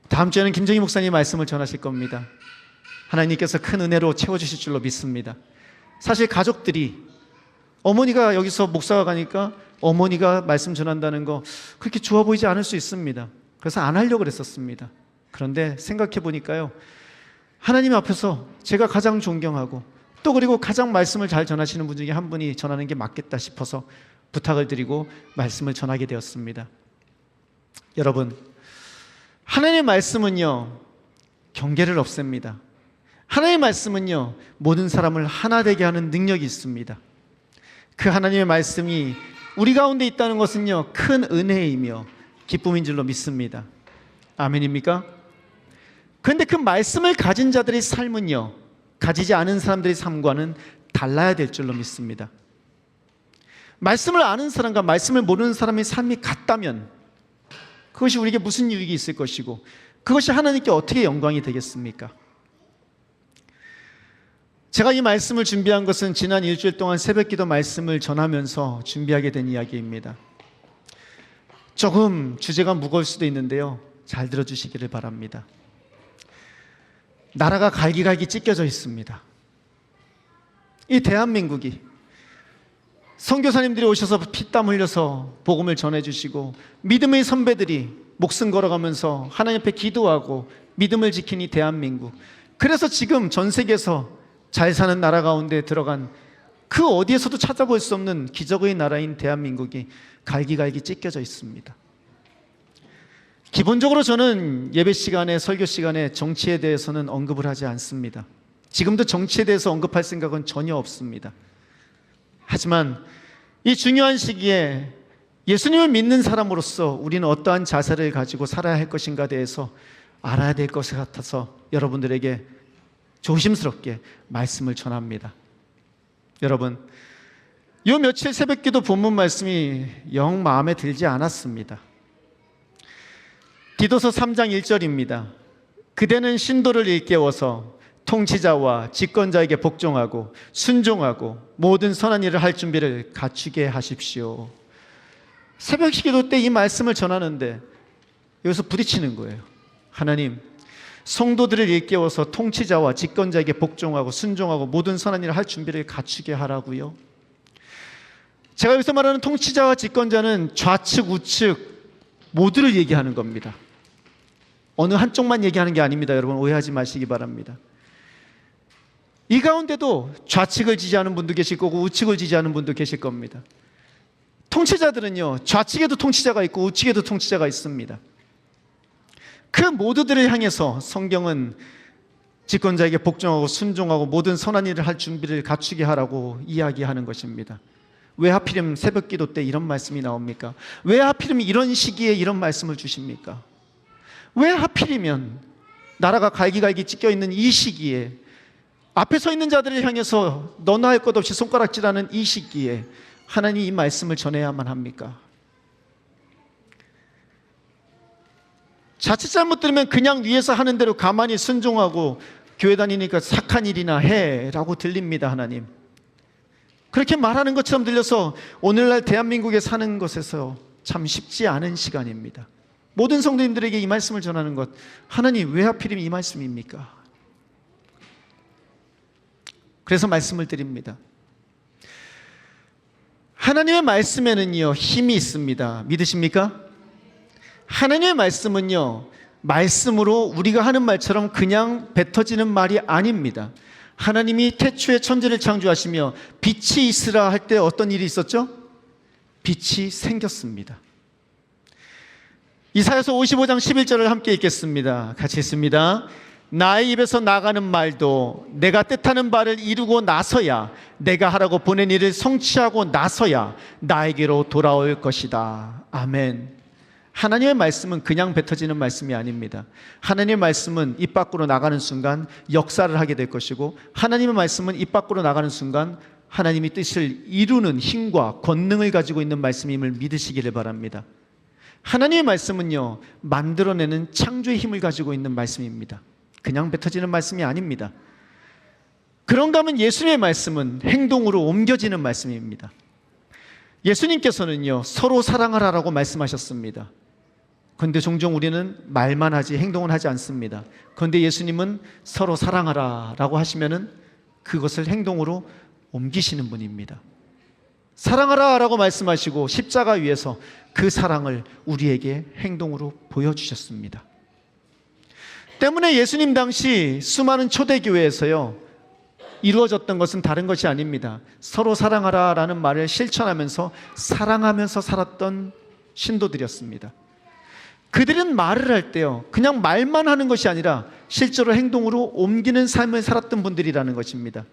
다음 주에는 김정희 목사님 말씀을 전하실 겁니다. 하나님께서 큰 은혜로 채워주실 줄로 믿습니다. 사실 가족들이, 어머니가 여기서 목사가 가니까 어머니가 말씀 전한다는 거 그렇게 좋아 보이지 않을 수 있습니다. 그래서 안 하려고 그랬었습니다. 그런데 생각해 보니까요, 하나님 앞에서 제가 가장 존경하고 또 그리고 가장 말씀을 잘 전하시는 분 중에 한 분이 전하는 게 맞겠다 싶어서 부탁을 드리고 말씀을 전하게 되었습니다. 여러분, 하나님의 말씀은요, 경계를 없앱니다. 하나님의 말씀은요, 모든 사람을 하나 되게 하는 능력이 있습니다. 그 하나님의 말씀이 우리 가운데 있다는 것은요, 큰 은혜이며 기쁨인 줄로 믿습니다. 아멘입니까? 그런데 그 말씀을 가진 자들의 삶은요, 가지지 않은 사람들의 삶과는 달라야 될 줄로 믿습니다. 말씀을 아는 사람과 말씀을 모르는 사람의 삶이 같다면 그것이 우리에게 무슨 유익이 있을 것이고 그것이 하나님께 어떻게 영광이 되겠습니까? 제가 이 말씀을 준비한 것은 지난 일주일 동안 새벽기도 말씀을 전하면서 준비하게 된 이야기입니다. 조금 주제가 무거울 수도 있는데요, 잘 들어주시기를 바랍니다. 나라가 갈기갈기 찢겨져 있습니다. 이 대한민국이 선교사님들이 오셔서 피땀 흘려서 복음을 전해주시고 믿음의 선배들이 목숨 걸어가면서 하나님 앞에 기도하고 믿음을 지킨 이 대한민국, 그래서 지금 전 세계에서 잘 사는 나라 가운데 들어간 그 어디에서도 찾아볼 수 없는 기적의 나라인 대한민국이 갈기갈기 찢겨져 있습니다. 기본적으로 저는 예배 시간에, 설교 시간에 정치에 대해서는 언급을 하지 않습니다. 지금도 정치에 대해서 언급할 생각은 전혀 없습니다. 하지만 이 중요한 시기에 예수님을 믿는 사람으로서 우리는 어떠한 자세를 가지고 살아야 할 것인가에 대해서 알아야 될 것 같아서 여러분들에게 조심스럽게 말씀을 전합니다. 여러분, 요 며칠 새벽기도 본문 말씀이 영 마음에 들지 않았습니다. 디도서 3장 1절입니다. 그대는 신도를 일깨워서 통치자와 집권자에게 복종하고 순종하고 모든 선한 일을 할 준비를 갖추게 하십시오. 새벽 기도 때 이 말씀을 전하는데 여기서 부딪히는 거예요. 하나님, 성도들을 일깨워서 통치자와 집권자에게 복종하고 순종하고 모든 선한 일을 할 준비를 갖추게 하라고요. 제가 여기서 말하는 통치자와 집권자는 좌측, 우측 모두를 얘기하는 겁니다. 어느 한쪽만 얘기하는 게 아닙니다. 여러분, 오해하지 마시기 바랍니다. 이 가운데도 좌측을 지지하는 분도 계실 거고 우측을 지지하는 분도 계실 겁니다. 통치자들은요, 좌측에도 통치자가 있고 우측에도 통치자가 있습니다. 그 모두들을 향해서 성경은 집권자에게 복종하고 순종하고 모든 선한 일을 할 준비를 갖추게 하라고 이야기하는 것입니다. 왜 하필이면 새벽기도 때 이런 말씀이 나옵니까? 왜 하필이면 이런 시기에 이런 말씀을 주십니까? 왜 하필이면 나라가 갈기갈기 찢겨있는 이 시기에 앞에 서 있는 자들을 향해서 너나 할 것 없이 손가락질하는 이 시기에 하나님 이 말씀을 전해야만 합니까? 자칫 잘못 들으면 그냥 위에서 하는 대로 가만히 순종하고 교회 다니니까 착한 일이나 해라고 들립니다. 하나님, 그렇게 말하는 것처럼 들려서 오늘날 대한민국에 사는 것에서 참 쉽지 않은 시간입니다. 모든 성도님들에게 이 말씀을 전하는 것, 하나님 왜 하필이면 이 말씀입니까? 그래서 말씀을 드립니다. 하나님의 말씀에는요, 힘이 있습니다. 믿으십니까? 하나님의 말씀은요, 말씀으로 우리가 하는 말처럼 그냥 뱉어지는 말이 아닙니다. 하나님이 태초에 천지를 창조하시며 빛이 있으라 할 때 어떤 일이 있었죠? 빛이 생겼습니다. 이사야서 55장 11절을 함께 읽겠습니다. 같이 읽습니다. 나의 입에서 나가는 말도 내가 뜻하는 바를 이루고 나서야, 내가 하라고 보낸 일을 성취하고 나서야 나에게로 돌아올 것이다. 아멘. 하나님의 말씀은 그냥 뱉어지는 말씀이 아닙니다. 하나님의 말씀은 입 밖으로 나가는 순간 역사를 하게 될 것이고, 하나님의 말씀은 입 밖으로 나가는 순간 하나님의 뜻을 이루는 힘과 권능을 가지고 있는 말씀임을 믿으시기를 바랍니다. 하나님의 말씀은요, 만들어내는 창조의 힘을 가지고 있는 말씀입니다. 그냥 뱉어지는 말씀이 아닙니다. 그런가 하면 예수님의 말씀은 행동으로 옮겨지는 말씀입니다. 예수님께서는요, 서로 사랑하라라고 말씀하셨습니다. 그런데 종종 우리는 말만 하지 행동은 하지 않습니다. 그런데 예수님은 서로 사랑하라라고 하시면은 그것을 행동으로 옮기시는 분입니다. 사랑하라 라고 말씀하시고 십자가 위에서 그 사랑을 우리에게 행동으로 보여주셨습니다. 때문에 예수님 당시 수많은 초대교회에서요, 이루어졌던 것은 다른 것이 아닙니다. 서로 사랑하라 라는 말을 실천하면서 사랑하면서 살았던 신도들이었습니다. 그들은 말을 할 때요, 그냥 말만 하는 것이 아니라 실제로 행동으로 옮기는 삶을 살았던 분들이라는 것입니다.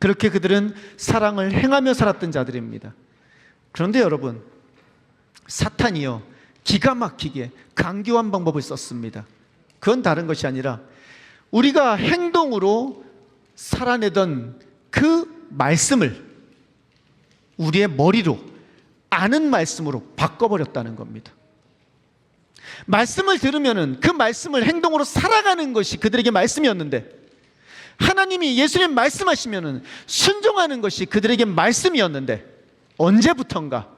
그렇게 그들은 사랑을 행하며 살았던 자들입니다. 그런데 여러분, 사탄이요, 기가 막히게 강교한 방법을 썼습니다. 그건 다른 것이 아니라 우리가 행동으로 살아내던 그 말씀을 우리의 머리로 아는 말씀으로 바꿔버렸다는 겁니다. 말씀을 들으면은 그 말씀을 행동으로 살아가는 것이 그들에게 말씀이었는데, 하나님이 예수님 말씀하시면은 순종하는 것이 그들에게 말씀이었는데, 언제부턴가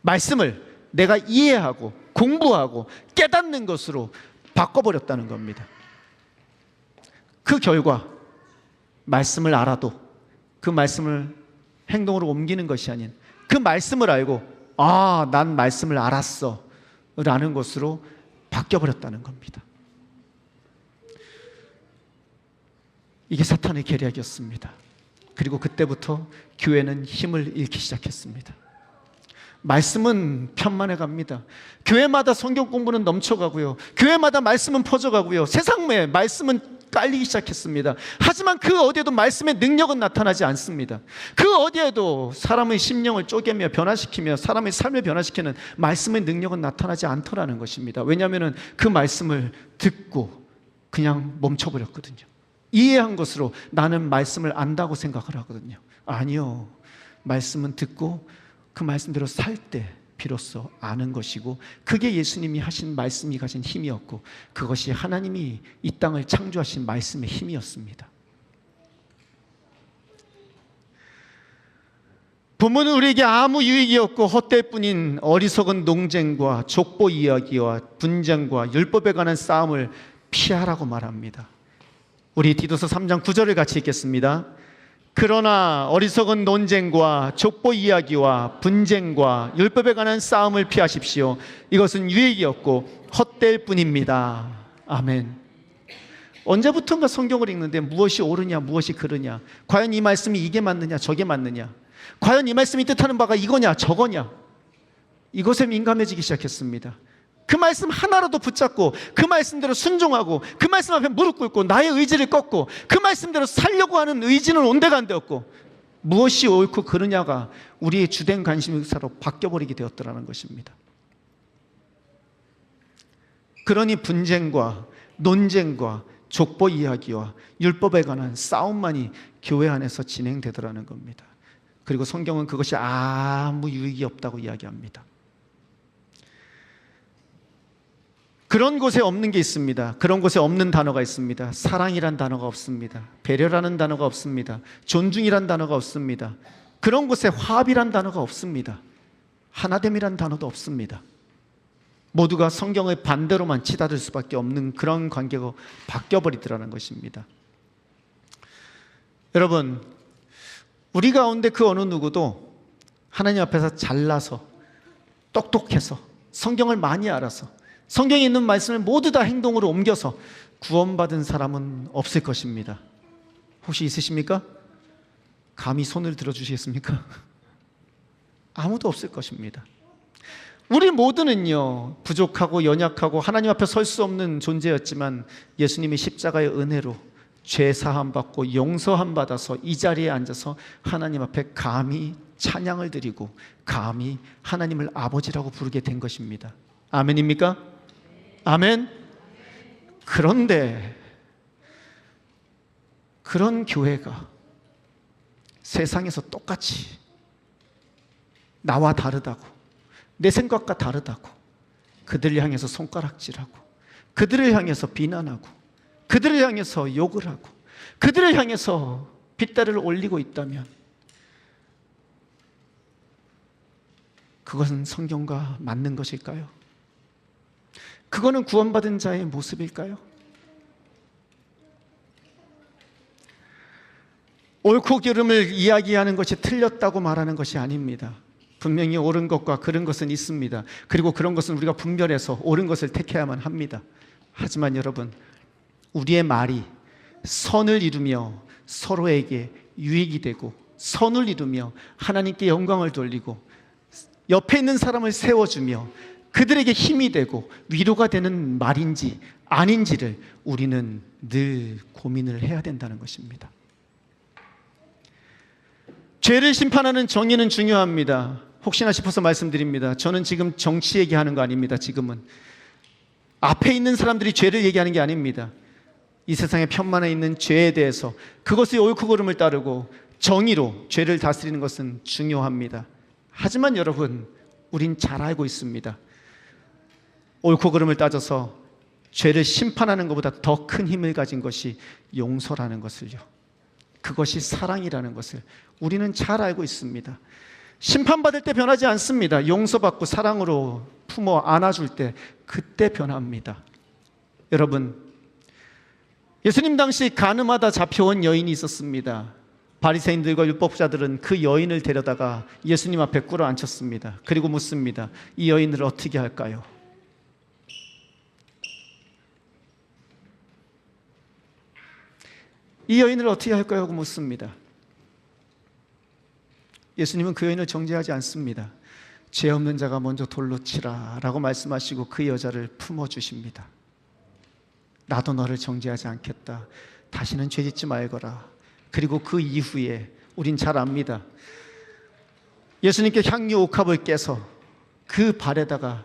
말씀을 내가 이해하고 공부하고 깨닫는 것으로 바꿔버렸다는 겁니다. 그 결과 말씀을 알아도 그 말씀을 행동으로 옮기는 것이 아닌, 그 말씀을 알고 아, 난 말씀을 알았어 라는 것으로 바뀌어버렸다는 겁니다. 이게 사탄의 계략이었습니다. 그리고 그때부터 교회는 힘을 잃기 시작했습니다. 말씀은 편만해 갑니다. 교회마다 성경 공부는 넘쳐가고요, 교회마다 말씀은 퍼져가고요, 세상에 말씀은 깔리기 시작했습니다. 하지만 그 어디에도 말씀의 능력은 나타나지 않습니다. 그 어디에도 사람의 심령을 쪼개며 변화시키며 사람의 삶을 변화시키는 말씀의 능력은 나타나지 않더라는 것입니다. 왜냐하면 그 말씀을 듣고 그냥 멈춰버렸거든요. 이해한 것으로 나는 말씀을 안다고 생각을 하거든요. 아니요, 말씀은 듣고 그 말씀대로 살 때 비로소 아는 것이고, 그게 예수님이 하신 말씀이 가진 힘이었고, 그것이 하나님이 이 땅을 창조하신 말씀의 힘이었습니다. 본문은 우리에게 아무 유익이 없고 헛될 뿐인 어리석은 논쟁과 족보 이야기와 분쟁과 율법에 관한 싸움을 피하라고 말합니다. 우리 디도서 3장 9절을 같이 읽겠습니다. 그러나 어리석은 논쟁과 족보 이야기와 분쟁과 율법에 관한 싸움을 피하십시오. 이것은 유익이 없고 헛될 뿐입니다. 아멘. 언제부턴가 성경을 읽는데 무엇이 옳으냐 무엇이 그르냐, 과연 이 말씀이 이게 맞느냐 저게 맞느냐, 과연 이 말씀이 뜻하는 바가 이거냐 저거냐, 이것에 민감해지기 시작했습니다. 그 말씀 하나라도 붙잡고 그 말씀대로 순종하고 그 말씀 앞에 무릎 꿇고 나의 의지를 꺾고 그 말씀대로 살려고 하는 의지는 온데간데 없고, 무엇이 옳고 그르냐가 우리의 주된 관심사로 바뀌어버리게 되었더라는 것입니다. 그러니 분쟁과 논쟁과 족보 이야기와 율법에 관한 싸움만이 교회 안에서 진행되더라는 겁니다. 그리고 성경은 그것이 아무 유익이 없다고 이야기합니다. 그런 곳에 없는 게 있습니다. 그런 곳에 없는 단어가 있습니다. 사랑이란 단어가 없습니다. 배려라는 단어가 없습니다. 존중이란 단어가 없습니다. 그런 곳에 화합이란 단어가 없습니다. 하나됨이란 단어도 없습니다. 모두가 성경의 반대로만 치닫을 수밖에 없는 그런 관계가 바뀌어버리더라는 것입니다. 여러분, 우리 가운데 그 어느 누구도 하나님 앞에서 잘나서 똑똑해서 성경을 많이 알아서 성경에 있는 말씀을 모두 다 행동으로 옮겨서 구원받은 사람은 없을 것입니다. 혹시 있으십니까? 감히 손을 들어주시겠습니까? 아무도 없을 것입니다. 우리 모두는요, 부족하고 연약하고 하나님 앞에 설 수 없는 존재였지만 예수님의 십자가의 은혜로 죄 사함 받고 용서함 받아서 이 자리에 앉아서 하나님 앞에 감히 찬양을 드리고 감히 하나님을 아버지라고 부르게 된 것입니다. 아멘입니까? 아멘. 그런데 그런 교회가 세상에서 똑같이 나와 다르다고, 내 생각과 다르다고 그들을 향해서 손가락질하고 그들을 향해서 비난하고 그들을 향해서 욕을 하고 그들을 향해서 빗대를 올리고 있다면 그것은 성경과 맞는 것일까요? 그거는 구원받은 자의 모습일까요? 옳고 그름을 이야기하는 것이 틀렸다고 말하는 것이 아닙니다. 분명히 옳은 것과 그른 것은 있습니다. 그리고 그런 것은 우리가 분별해서 옳은 것을 택해야만 합니다. 하지만 여러분, 우리의 말이 선을 이루며 서로에게 유익이 되고, 선을 이루며 하나님께 영광을 돌리고, 옆에 있는 사람을 세워주며 그들에게 힘이 되고 위로가 되는 말인지 아닌지를 우리는 늘 고민을 해야 된다는 것입니다. 죄를 심판하는 정의는 중요합니다. 혹시나 싶어서 말씀드립니다. 저는 지금 정치 얘기하는 거 아닙니다. 지금은 앞에 있는 사람들이 죄를 얘기하는 게 아닙니다. 이 세상에 편만에 있는 죄에 대해서 그것의 옳고 그름을 따르고 정의로 죄를 다스리는 것은 중요합니다. 하지만 여러분, 우린 잘 알고 있습니다. 옳고 그름을 따져서 죄를 심판하는 것보다 더 큰 힘을 가진 것이 용서라는 것을요, 그것이 사랑이라는 것을 우리는 잘 알고 있습니다. 심판받을 때 변하지 않습니다. 용서받고 사랑으로 품어 안아줄 때, 그때 변합니다. 여러분, 예수님 당시 간음하다 잡혀온 여인이 있었습니다. 바리새인들과 율법자들은 그 여인을 데려다가 예수님 앞에 꿇어 앉혔습니다. 그리고 묻습니다. 이 여인을 어떻게 할까요? 이 여인을 어떻게 할까요? 하고 묻습니다. 예수님은 그 여인을 정죄하지 않습니다. 죄 없는 자가 먼저 돌로 치라 라고 말씀하시고 그 여자를 품어주십니다. 나도 너를 정죄하지 않겠다. 다시는 죄 짓지 말거라. 그리고 그 이후에 우린 잘 압니다. 예수님께 향유 옥합을 깨서 그 발에다가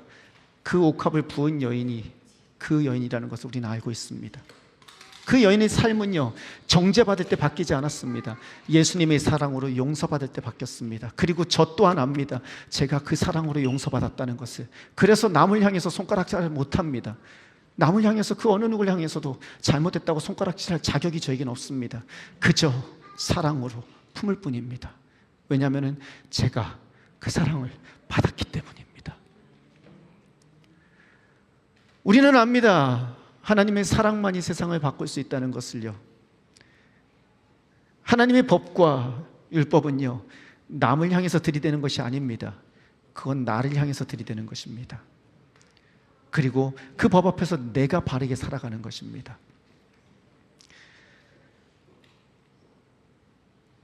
그 옥합을 부은 여인이 그 여인이라는 것을 우리는 알고 있습니다. 그 여인의 삶은요, 정죄받을 때 바뀌지 않았습니다. 예수님의 사랑으로 용서받을 때 바뀌었습니다. 그리고 저 또한 압니다. 제가 그 사랑으로 용서받았다는 것을. 그래서 남을 향해서 손가락질을 못합니다. 남을 향해서 그 어느 누구를 향해서도 잘못했다고 손가락질할 자격이 저에게는 없습니다. 그저 사랑으로 품을 뿐입니다. 왜냐하면 제가 그 사랑을 받았기 때문입니다. 우리는 압니다. 하나님의 사랑만이 세상을 바꿀 수 있다는 것을요. 하나님의 법과 율법은요, 남을 향해서 들이대는 것이 아닙니다. 그건 나를 향해서 들이대는 것입니다. 그리고 그 법 앞에서 내가 바르게 살아가는 것입니다.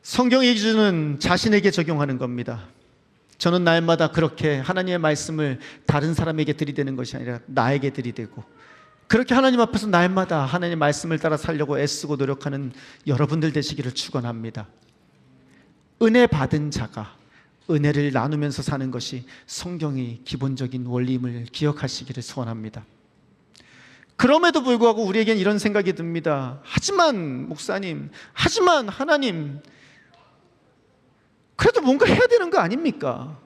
성경의 기준은 자신에게 적용하는 겁니다. 저는 날마다 그렇게 하나님의 말씀을 다른 사람에게 들이대는 것이 아니라 나에게 들이대고, 그렇게 하나님 앞에서 날마다 하나님의 말씀을 따라 살려고 애쓰고 노력하는 여러분들 되시기를 축원합니다. 은혜 받은 자가 은혜를 나누면서 사는 것이 성경의 기본적인 원리임을 기억하시기를 소원합니다. 그럼에도 불구하고 우리에겐 이런 생각이 듭니다. 하지만 목사님, 하지만 하나님, 그래도 뭔가 해야 되는 거 아닙니까?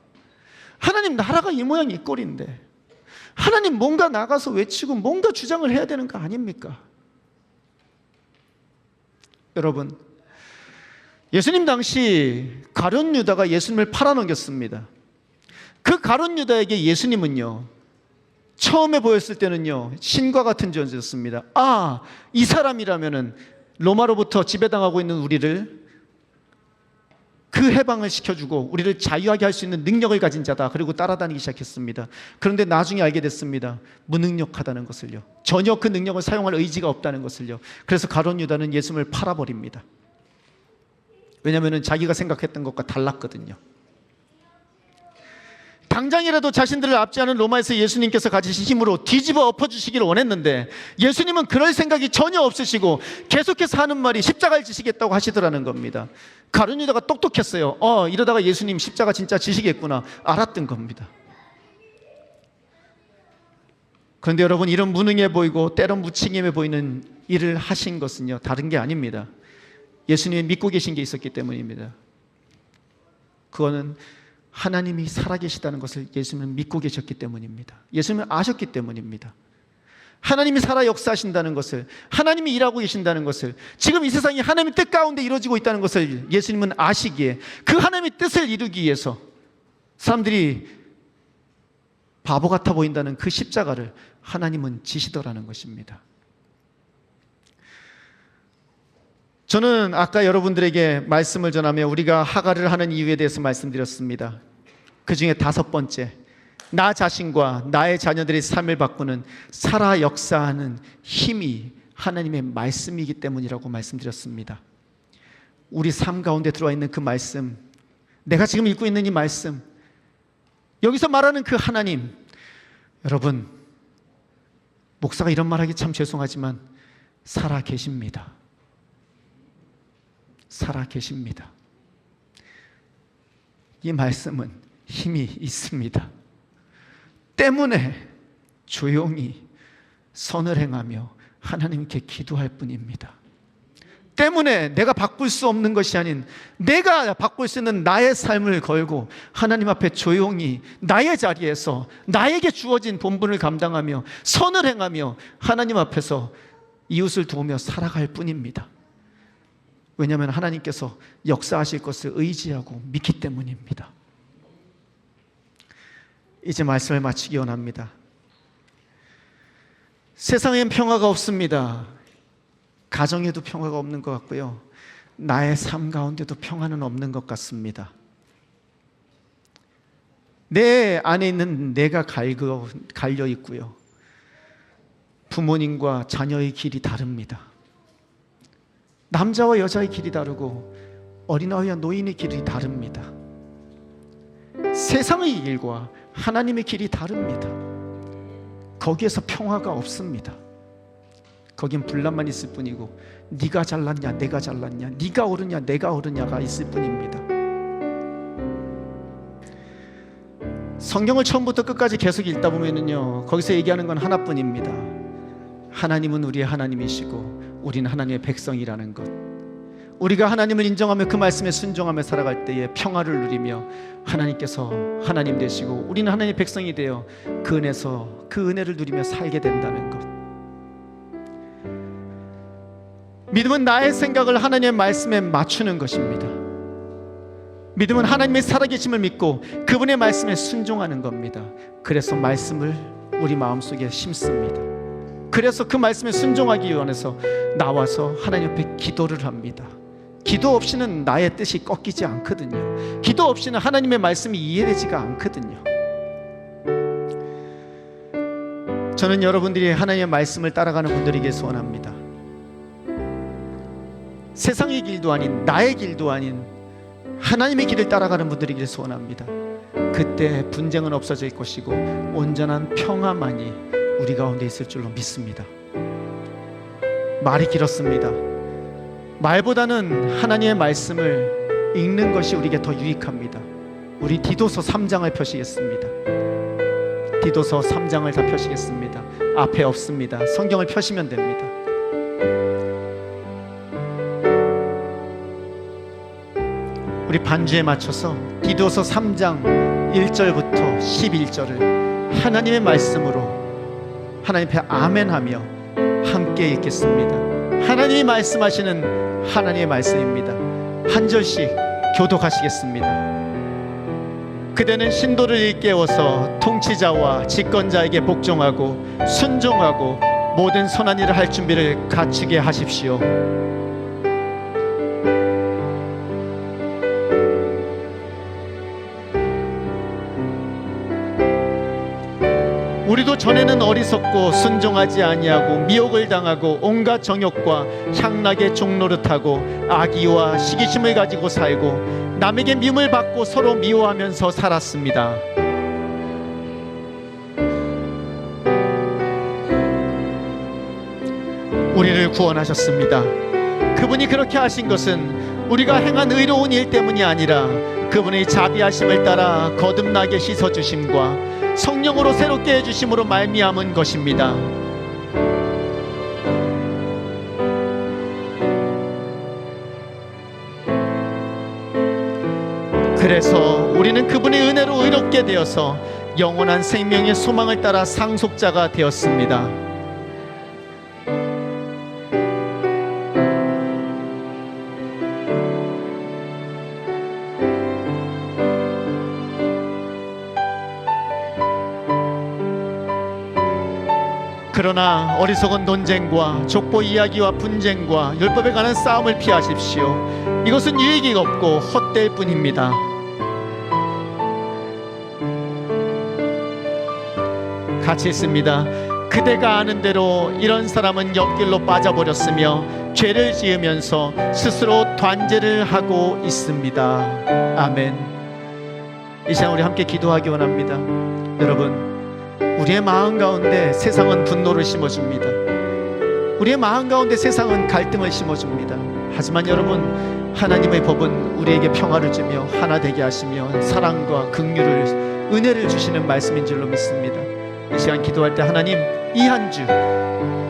하나님, 나라가 이 모양 이 꼴인데 하나님, 뭔가 나가서 외치고 뭔가 주장을 해야 되는 거 아닙니까? 여러분, 예수님 당시 가룟 유다가 예수님을 팔아넘겼습니다. 그 가룟 유다에게 예수님은요, 처음에 보였을 때는요, 신과 같은 존재였습니다. 아, 이 사람이라면은 로마로부터 지배당하고 있는 우리를 그 해방을 시켜주고 우리를 자유하게 할 수 있는 능력을 가진 자다. 그리고 따라다니기 시작했습니다. 그런데 나중에 알게 됐습니다. 무능력하다는 것을요. 전혀 그 능력을 사용할 의지가 없다는 것을요. 그래서 가룟 유다는 예수님을 팔아버립니다. 왜냐하면 자기가 생각했던 것과 달랐거든요. 당장이라도 자신들을 압제하는 로마에서 예수님께서 가지신 힘으로 뒤집어 엎어주시기를 원했는데 예수님은 그럴 생각이 전혀 없으시고 계속해서 하는 말이 십자가를 지시겠다고 하시더라는 겁니다. 가룟 유다가 똑똑했어요. 이러다가 예수님 십자가 진짜 지시겠구나 알았던 겁니다. 그런데 여러분, 이런 무능해 보이고 때론 무책임해 보이는 일을 하신 것은요, 다른 게 아닙니다. 예수님이 믿고 계신 게 있었기 때문입니다. 그거는 하나님이 살아계시다는 것을 예수님은 믿고 계셨기 때문입니다. 예수님은 아셨기 때문입니다. 하나님이 살아 역사하신다는 것을, 하나님이 일하고 계신다는 것을, 지금 이 세상이 하나님의 뜻 가운데 이루어지고 있다는 것을 예수님은 아시기에 그 하나님의 뜻을 이루기 위해서 사람들이 바보 같아 보인다는 그 십자가를 하나님은 지시더라는 것입니다. 저는 아까 여러분들에게 말씀을 전하며 우리가 하가를 하는 이유에 대해서 말씀드렸습니다. 그 중에 5번째, 나 자신과 나의 자녀들의 삶을 바꾸는 살아 역사하는 힘이 하나님의 말씀이기 때문이라고 말씀드렸습니다. 우리 삶 가운데 들어와 있는 그 말씀, 내가 지금 읽고 있는 이 말씀, 여기서 말하는 그 하나님, 여러분, 목사가 이런 말하기 참 죄송하지만 살아 계십니다. 살아 계십니다. 이 말씀은 힘이 있습니다. 때문에 조용히 선을 행하며 하나님께 기도할 뿐입니다. 때문에 내가 바꿀 수 없는 것이 아닌 내가 바꿀 수 있는 나의 삶을 걸고 하나님 앞에 조용히 나의 자리에서 나에게 주어진 본분을 감당하며 선을 행하며 하나님 앞에서 이웃을 도우며 살아갈 뿐입니다. 왜냐하면 하나님께서 역사하실 것을 의지하고 믿기 때문입니다. 이제 말씀을 마치기 원합니다. 세상엔 평화가 없습니다. 가정에도 평화가 없는 것 같고요. 나의 삶 가운데도 평화는 없는 것 같습니다. 내 안에 있는 내가 갈려 있고요. 부모님과 자녀의 길이 다릅니다. 남자와 여자의 길이 다르고 어린아이와 노인의 길이 다릅니다. 세상의 길과 하나님의 길이 다릅니다. 거기에서 평화가 없습니다. 거긴 분란만 있을 뿐이고 네가 잘났냐 내가 잘났냐, 네가 옳으냐 내가 옳으냐가 있을 뿐입니다. 성경을 처음부터 끝까지 계속 읽다 보면요, 거기서 얘기하는 건 하나뿐입니다. 하나님은 우리의 하나님이시고 우리는 하나님의 백성이라는 것. 우리가 하나님을 인정하며 그 말씀에 순종하며 살아갈 때에 평화를 누리며 하나님께서 하나님 되시고 우리는 하나님의 백성이 되어 그 은혜를 누리며 살게 된다는 것. 믿음은 나의 생각을 하나님의 말씀에 맞추는 것입니다. 믿음은 하나님의 살아계심을 믿고 그분의 말씀에 순종하는 겁니다. 그래서 말씀을 우리 마음속에 심습니다. 그래서 그 말씀에 순종하기 위해서 나와서 하나님 앞에 기도를 합니다. 기도 없이는 나의 뜻이 꺾이지 않거든요. 기도 없이는 하나님의 말씀이 이해되지가 않거든요. 저는 여러분들이 하나님의 말씀을 따라가는 분들에게 소원합니다. 세상의 길도 아닌 나의 길도 아닌 하나님의 길을 따라가는 분들에게 소원합니다. 그때 분쟁은 없어질 것이고 온전한 평화만이 우리 가운데 있을 줄로 믿습니다. 말이 길었습니다. 말보다는 하나님의 말씀을 읽는 것이 우리에게 더 유익합니다. 우리 디도서 3장을 펴시겠습니다. 디도서 3장을 다 펴시겠습니다. 앞에 없습니다. 성경을 펴시면 됩니다. 우리 반주에 맞춰서 디도서 3장 1절부터 11절을 하나님의 말씀으로 하나님 앞에 아멘하며 함께 읽겠습니다. 하나님이 말씀하시는 하나님의 말씀입니다. 한 절씩 교독하시겠습니다. 그대는 신도를 일깨워서 통치자와 집권자에게 복종하고 순종하고 모든 선한 일을 할 준비를 갖추게 하십시오. 우리도 전에는 어리석고 순종하지 아니하고 미혹을 당하고 온갖 정욕과 향락의 종노릇하고 악의와 시기심을 가지고 살고 남에게 미움을 받고 서로 미워하면서 살았습니다. 우리를 구원하셨습니다. 그분이 그렇게 하신 것은 우리가 행한 의로운 일 때문이 아니라 그분의 자비하심을 따라 거듭나게 씻어주심과 성령으로 새롭게 해주심으로 말미암은 것입니다. 그래서 우리는 그분의 은혜로 의롭게 되어서 영원한 생명의 소망을 따라 상속자가 되었습니다. 그러나 어리석은 논쟁과 족보 이야기와 분쟁과 율법에 관한 싸움을 피하십시오. 이것은 유익이 없고 헛될 뿐입니다. 같이 있습니다. 그대가 아는 대로 이런 사람은 옆길로 빠져버렸으며 죄를 지으면서 스스로 단죄를 하고 있습니다. 아멘. 이 시간 우리 함께 기도하기 원합니다. 여러분, 우리의 마음 가운데 세상은 분노를 심어줍니다. 우리의 마음 가운데 세상은 갈등을 심어줍니다. 하지만 여러분, 하나님의 법은 우리에게 평화를 주며 하나 되게 하시며 사랑과 긍휼을, 은혜를 주시는 말씀인 줄로 믿습니다. 이 시간 기도할 때 하나님, 이 한 주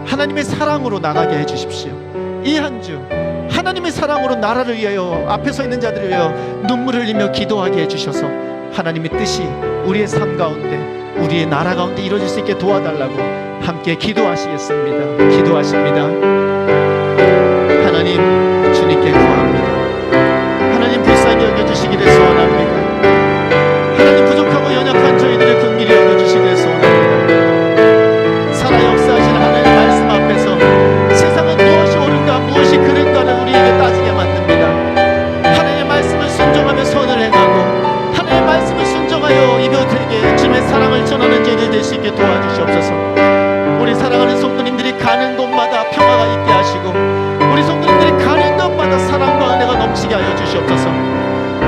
하나님의 사랑으로 나가게 해주십시오. 이 한 주 하나님의 사랑으로 나라를 위하여, 앞에 서 있는 자들을 위하여 눈물을 흘리며 기도하게 해주셔서 하나님의 뜻이 우리의 삶 가운데, 우리의 나라 가운데 이루어질 수 있게 도와달라고 함께 기도하시겠습니다. 기도하십니다. 하나님, 주님께 구합니다. 하나님, 불쌍히 여겨주시기를 소원합니다. 하나님, 부족하고 연약한 저희들을 긍휼히 여겨주시기를 소원합니다. 살아 역사하시는 하나님의 말씀 앞에서 세상은 무엇이 옳은가 무엇이 그른가를 우리에게 따지게 만듭니다. 하나님의 말씀을 순종하며 선을 행하고 하나님의 말씀을 순종하여 이웃에게 주님의 사랑을 전하는 저희들 될 수 있게 도와주시옵소서. 우리 사랑하는 성도님들이 가는 곳마다 평화가 있게 하시고 우리 성도님들이 가는 곳마다 사랑과 은혜가 넘치게 하여 주시옵소서.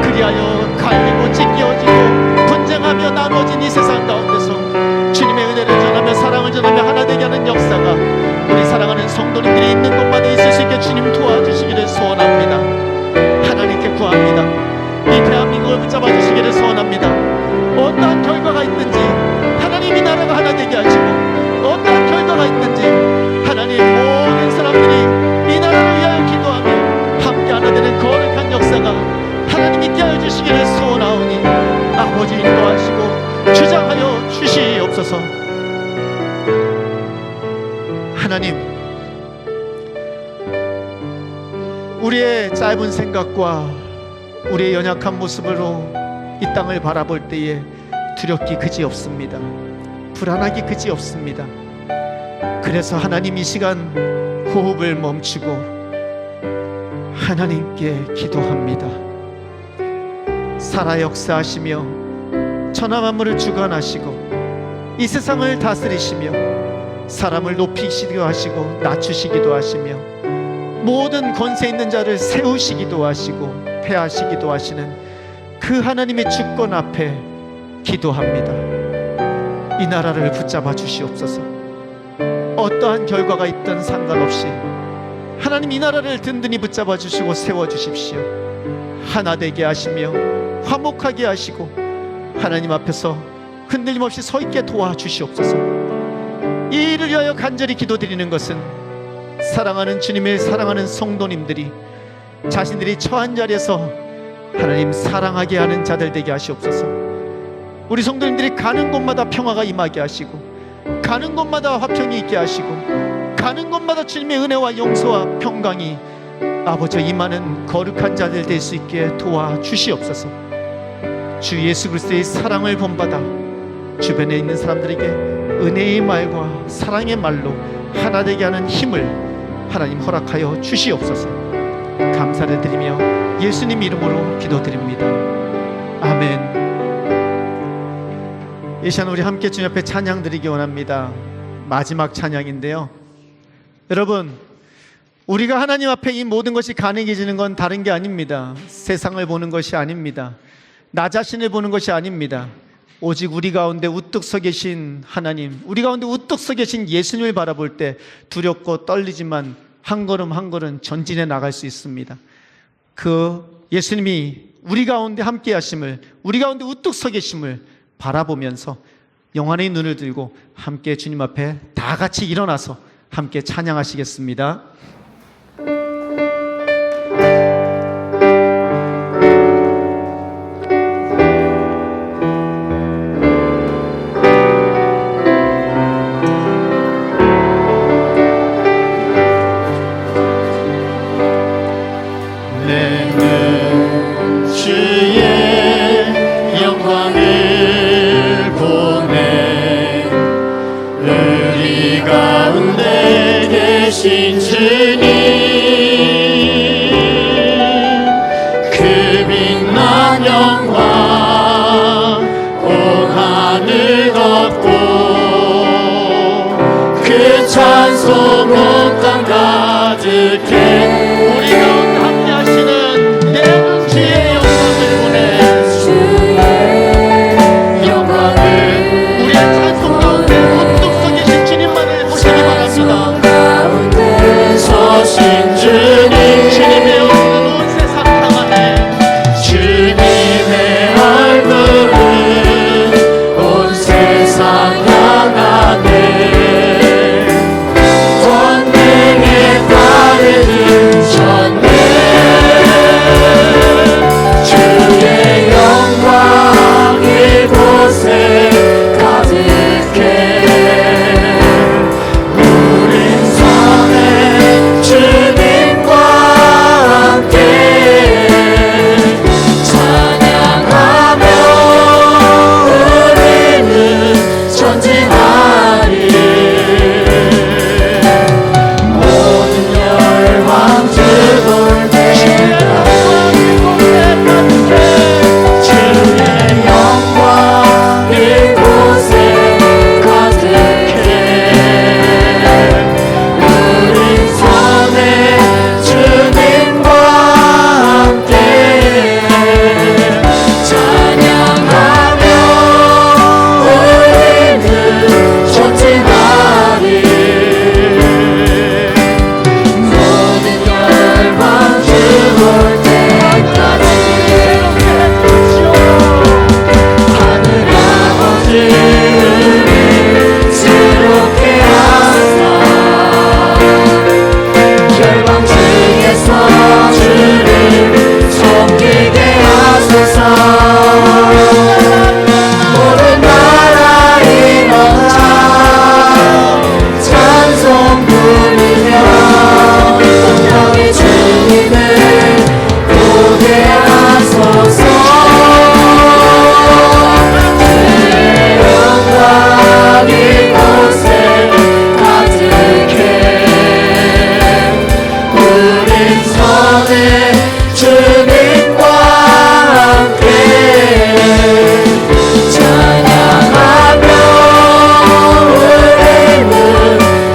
그리하여 갈리고 찢겨지고 분쟁하며 나눠진 이 세상 가운데서 주님의 은혜를 전하며 사랑을 전하며 하나 되게 하는 역사가 우리 사랑하는 성도님들이 있는 곳마다 있을 수 있게 주님 도와주시기를 소원합니다. 하나님께 구합니다. 이 대한민국을 붙잡아 주시기를 소원합니다. 어떠한 결과가 있든지 하나님, 이 나라가 하나 되게 하시고 어떠한 결과가 있든지 하나님, 모든 사람들이 이 나라를 위하여 기도하며 함께 하나 되는 거룩한 역사가 하나님 있게 하여 주시기를 소원하오니 아버지 인도하시고 주장하여 주시옵소서. 하나님, 우리의 짧은 생각과 우리의 연약한 모습으로 이 땅을 바라볼 때에 두렵기 그지없습니다. 불안하기 그지없습니다. 그래서 하나님, 이 시간 호흡을 멈추고 하나님께 기도합니다. 살아 역사하시며 천하 만물을 주관하시고 이 세상을 다스리시며 사람을 높이시기도 하시고 낮추시기도 하시며 모든 권세 있는 자를 세우시기도 하시고 패하시기도 하시는 그 하나님의 주권 앞에 기도합니다. 이 나라를 붙잡아 주시옵소서. 어떠한 결과가 있든 상관없이 하나님, 이 나라를 든든히 붙잡아 주시고 세워 주십시오. 하나 되게 하시며 화목하게 하시고 하나님 앞에서 흔들림 없이 서 있게 도와주시옵소서. 이 일을 위하여 간절히 기도드리는 것은 사랑하는 주님을 사랑하는 성도님들이 자신들이 처한 자리에서 하나님 사랑하게 하는 자들 되게 하시옵소서. 우리 성도님들이 가는 곳마다 평화가 임하게 하시고 가는 곳마다 화평이 있게 하시고 가는 곳마다 주님의 은혜와 용서와 평강이 아버지 임하는 거룩한 자들 될 수 있게 도와주시옵소서. 주 예수 그리스도의 사랑을 본받아 주변에 있는 사람들에게 은혜의 말과 사랑의 말로 하나 되게 하는 힘을 하나님 허락하여 주시옵소서. 감사를 드리며 예수님 이름으로 기도드립니다. 아멘. 이 시간 우리 함께 주님 앞에 찬양 드리기 원합니다. 마지막 찬양인데요, 여러분, 우리가 하나님 앞에 이 모든 것이 가능해지는 건 다른 게 아닙니다. 세상을 보는 것이 아닙니다. 나 자신을 보는 것이 아닙니다. 오직 우리 가운데 우뚝 서 계신 하나님, 우리 가운데 우뚝 서 계신 예수님을 바라볼 때 두렵고 떨리지만 한 걸음 한 걸음 전진해 나갈 수 있습니다. 그 예수님이 우리 가운데 함께 하심을, 우리 가운데 우뚝 서 계심을 바라보면서 영안의 눈을 들고 함께 주님 앞에 다 같이 일어나서 함께 찬양하시겠습니다. 우리가 오신 주님 그 빛난 영광 온 하늘 덮고 그 찬송 온 땅 가득해 우리 가운데 함께 하시는 내는 주의 영광을 보내 주의 영광을 우리의 찬송 가운데 문득 서 계신 주님만을 보시기 바랍니다. 서신 주님 주님의 얼굴은 온 세상 향하네 주님의 얼굴은 온 세상 향하네 권능에 따르는 전능 주의 영광 이곳에 가득해 우린 선해 주님과 함께 찬양하며 우리는 전진하리 모든 열방 주볼 때까지 주의 영광 이곳에 가득해 우린 선해 주님과 함께 찬양하며 우리는 전진하리 모든 열방 주볼 때까지 하늘 아버지 우리 새롭게 하사 열방 중에서 주를 섬기게 하소서 모든 나라 일어나 찬송 부르며 영광의 주님을 보게 하소서 주의 영광 이곳에 가득해 우린 선해 주님과 함께 찬양하며 우리는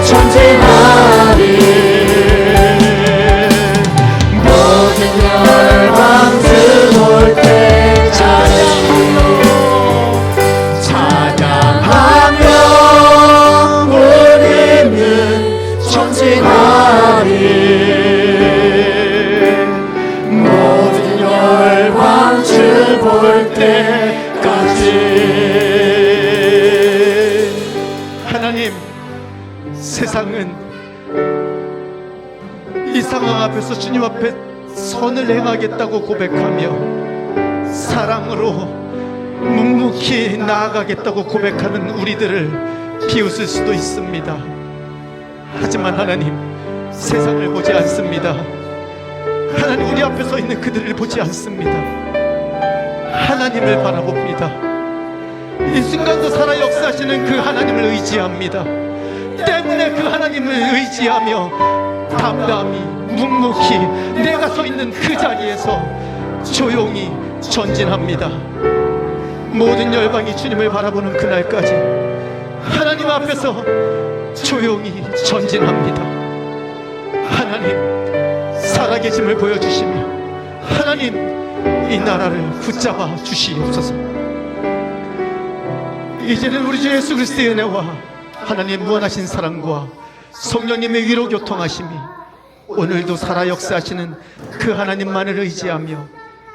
전진하리 모든 열방 주볼 때까지 찬양하며 우리는 전진하리 모든 열방 주볼 때까지 하나님 세상은 이 상황 앞에서 주님 앞에 선을 행하겠다고 고백하며 사랑으로 묵묵히 나아가겠다고 고백하는 우리들을 비웃을 수도 있습니다. 하지만 하나님 세상을 보지 않습니다. 하나님 우리 앞에 서 있는 그들을 보지 않습니다. 하나님을 바라봅니다. 이 순간도 살아 역사하시는 그 하나님을 의지합니다. 때문에 그 하나님을 의지하며 담담히 묵묵히 내가 서 있는 그 자리에서 조용히 전진합니다. 모든 열방이 주님을 바라보는 그날까지 하나님 앞에서 조용히 전진합니다. 하나님 살아계심을 보여주시며 하나님 이 나라를 붙잡아 주시옵소서. 이제는 우리 주 예수 그리스도의 은혜와 하나님 무한하신 사랑과 성령님의 위로 교통하심이 오늘도 살아 역사하시는 그 하나님만을 의지하며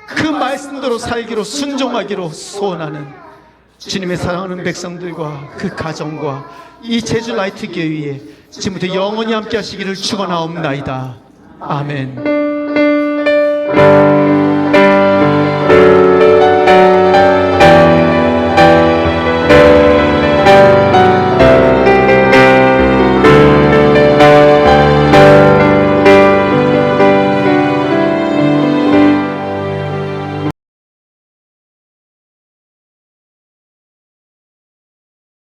그 말씀대로 살기로 순종하기로 소원하는 주님의 사랑하는 백성들과 그 가정과 이 제주 라이트 교회에 지금부터 영원히 함께 하시기를 축원하옵나이다. 아멘.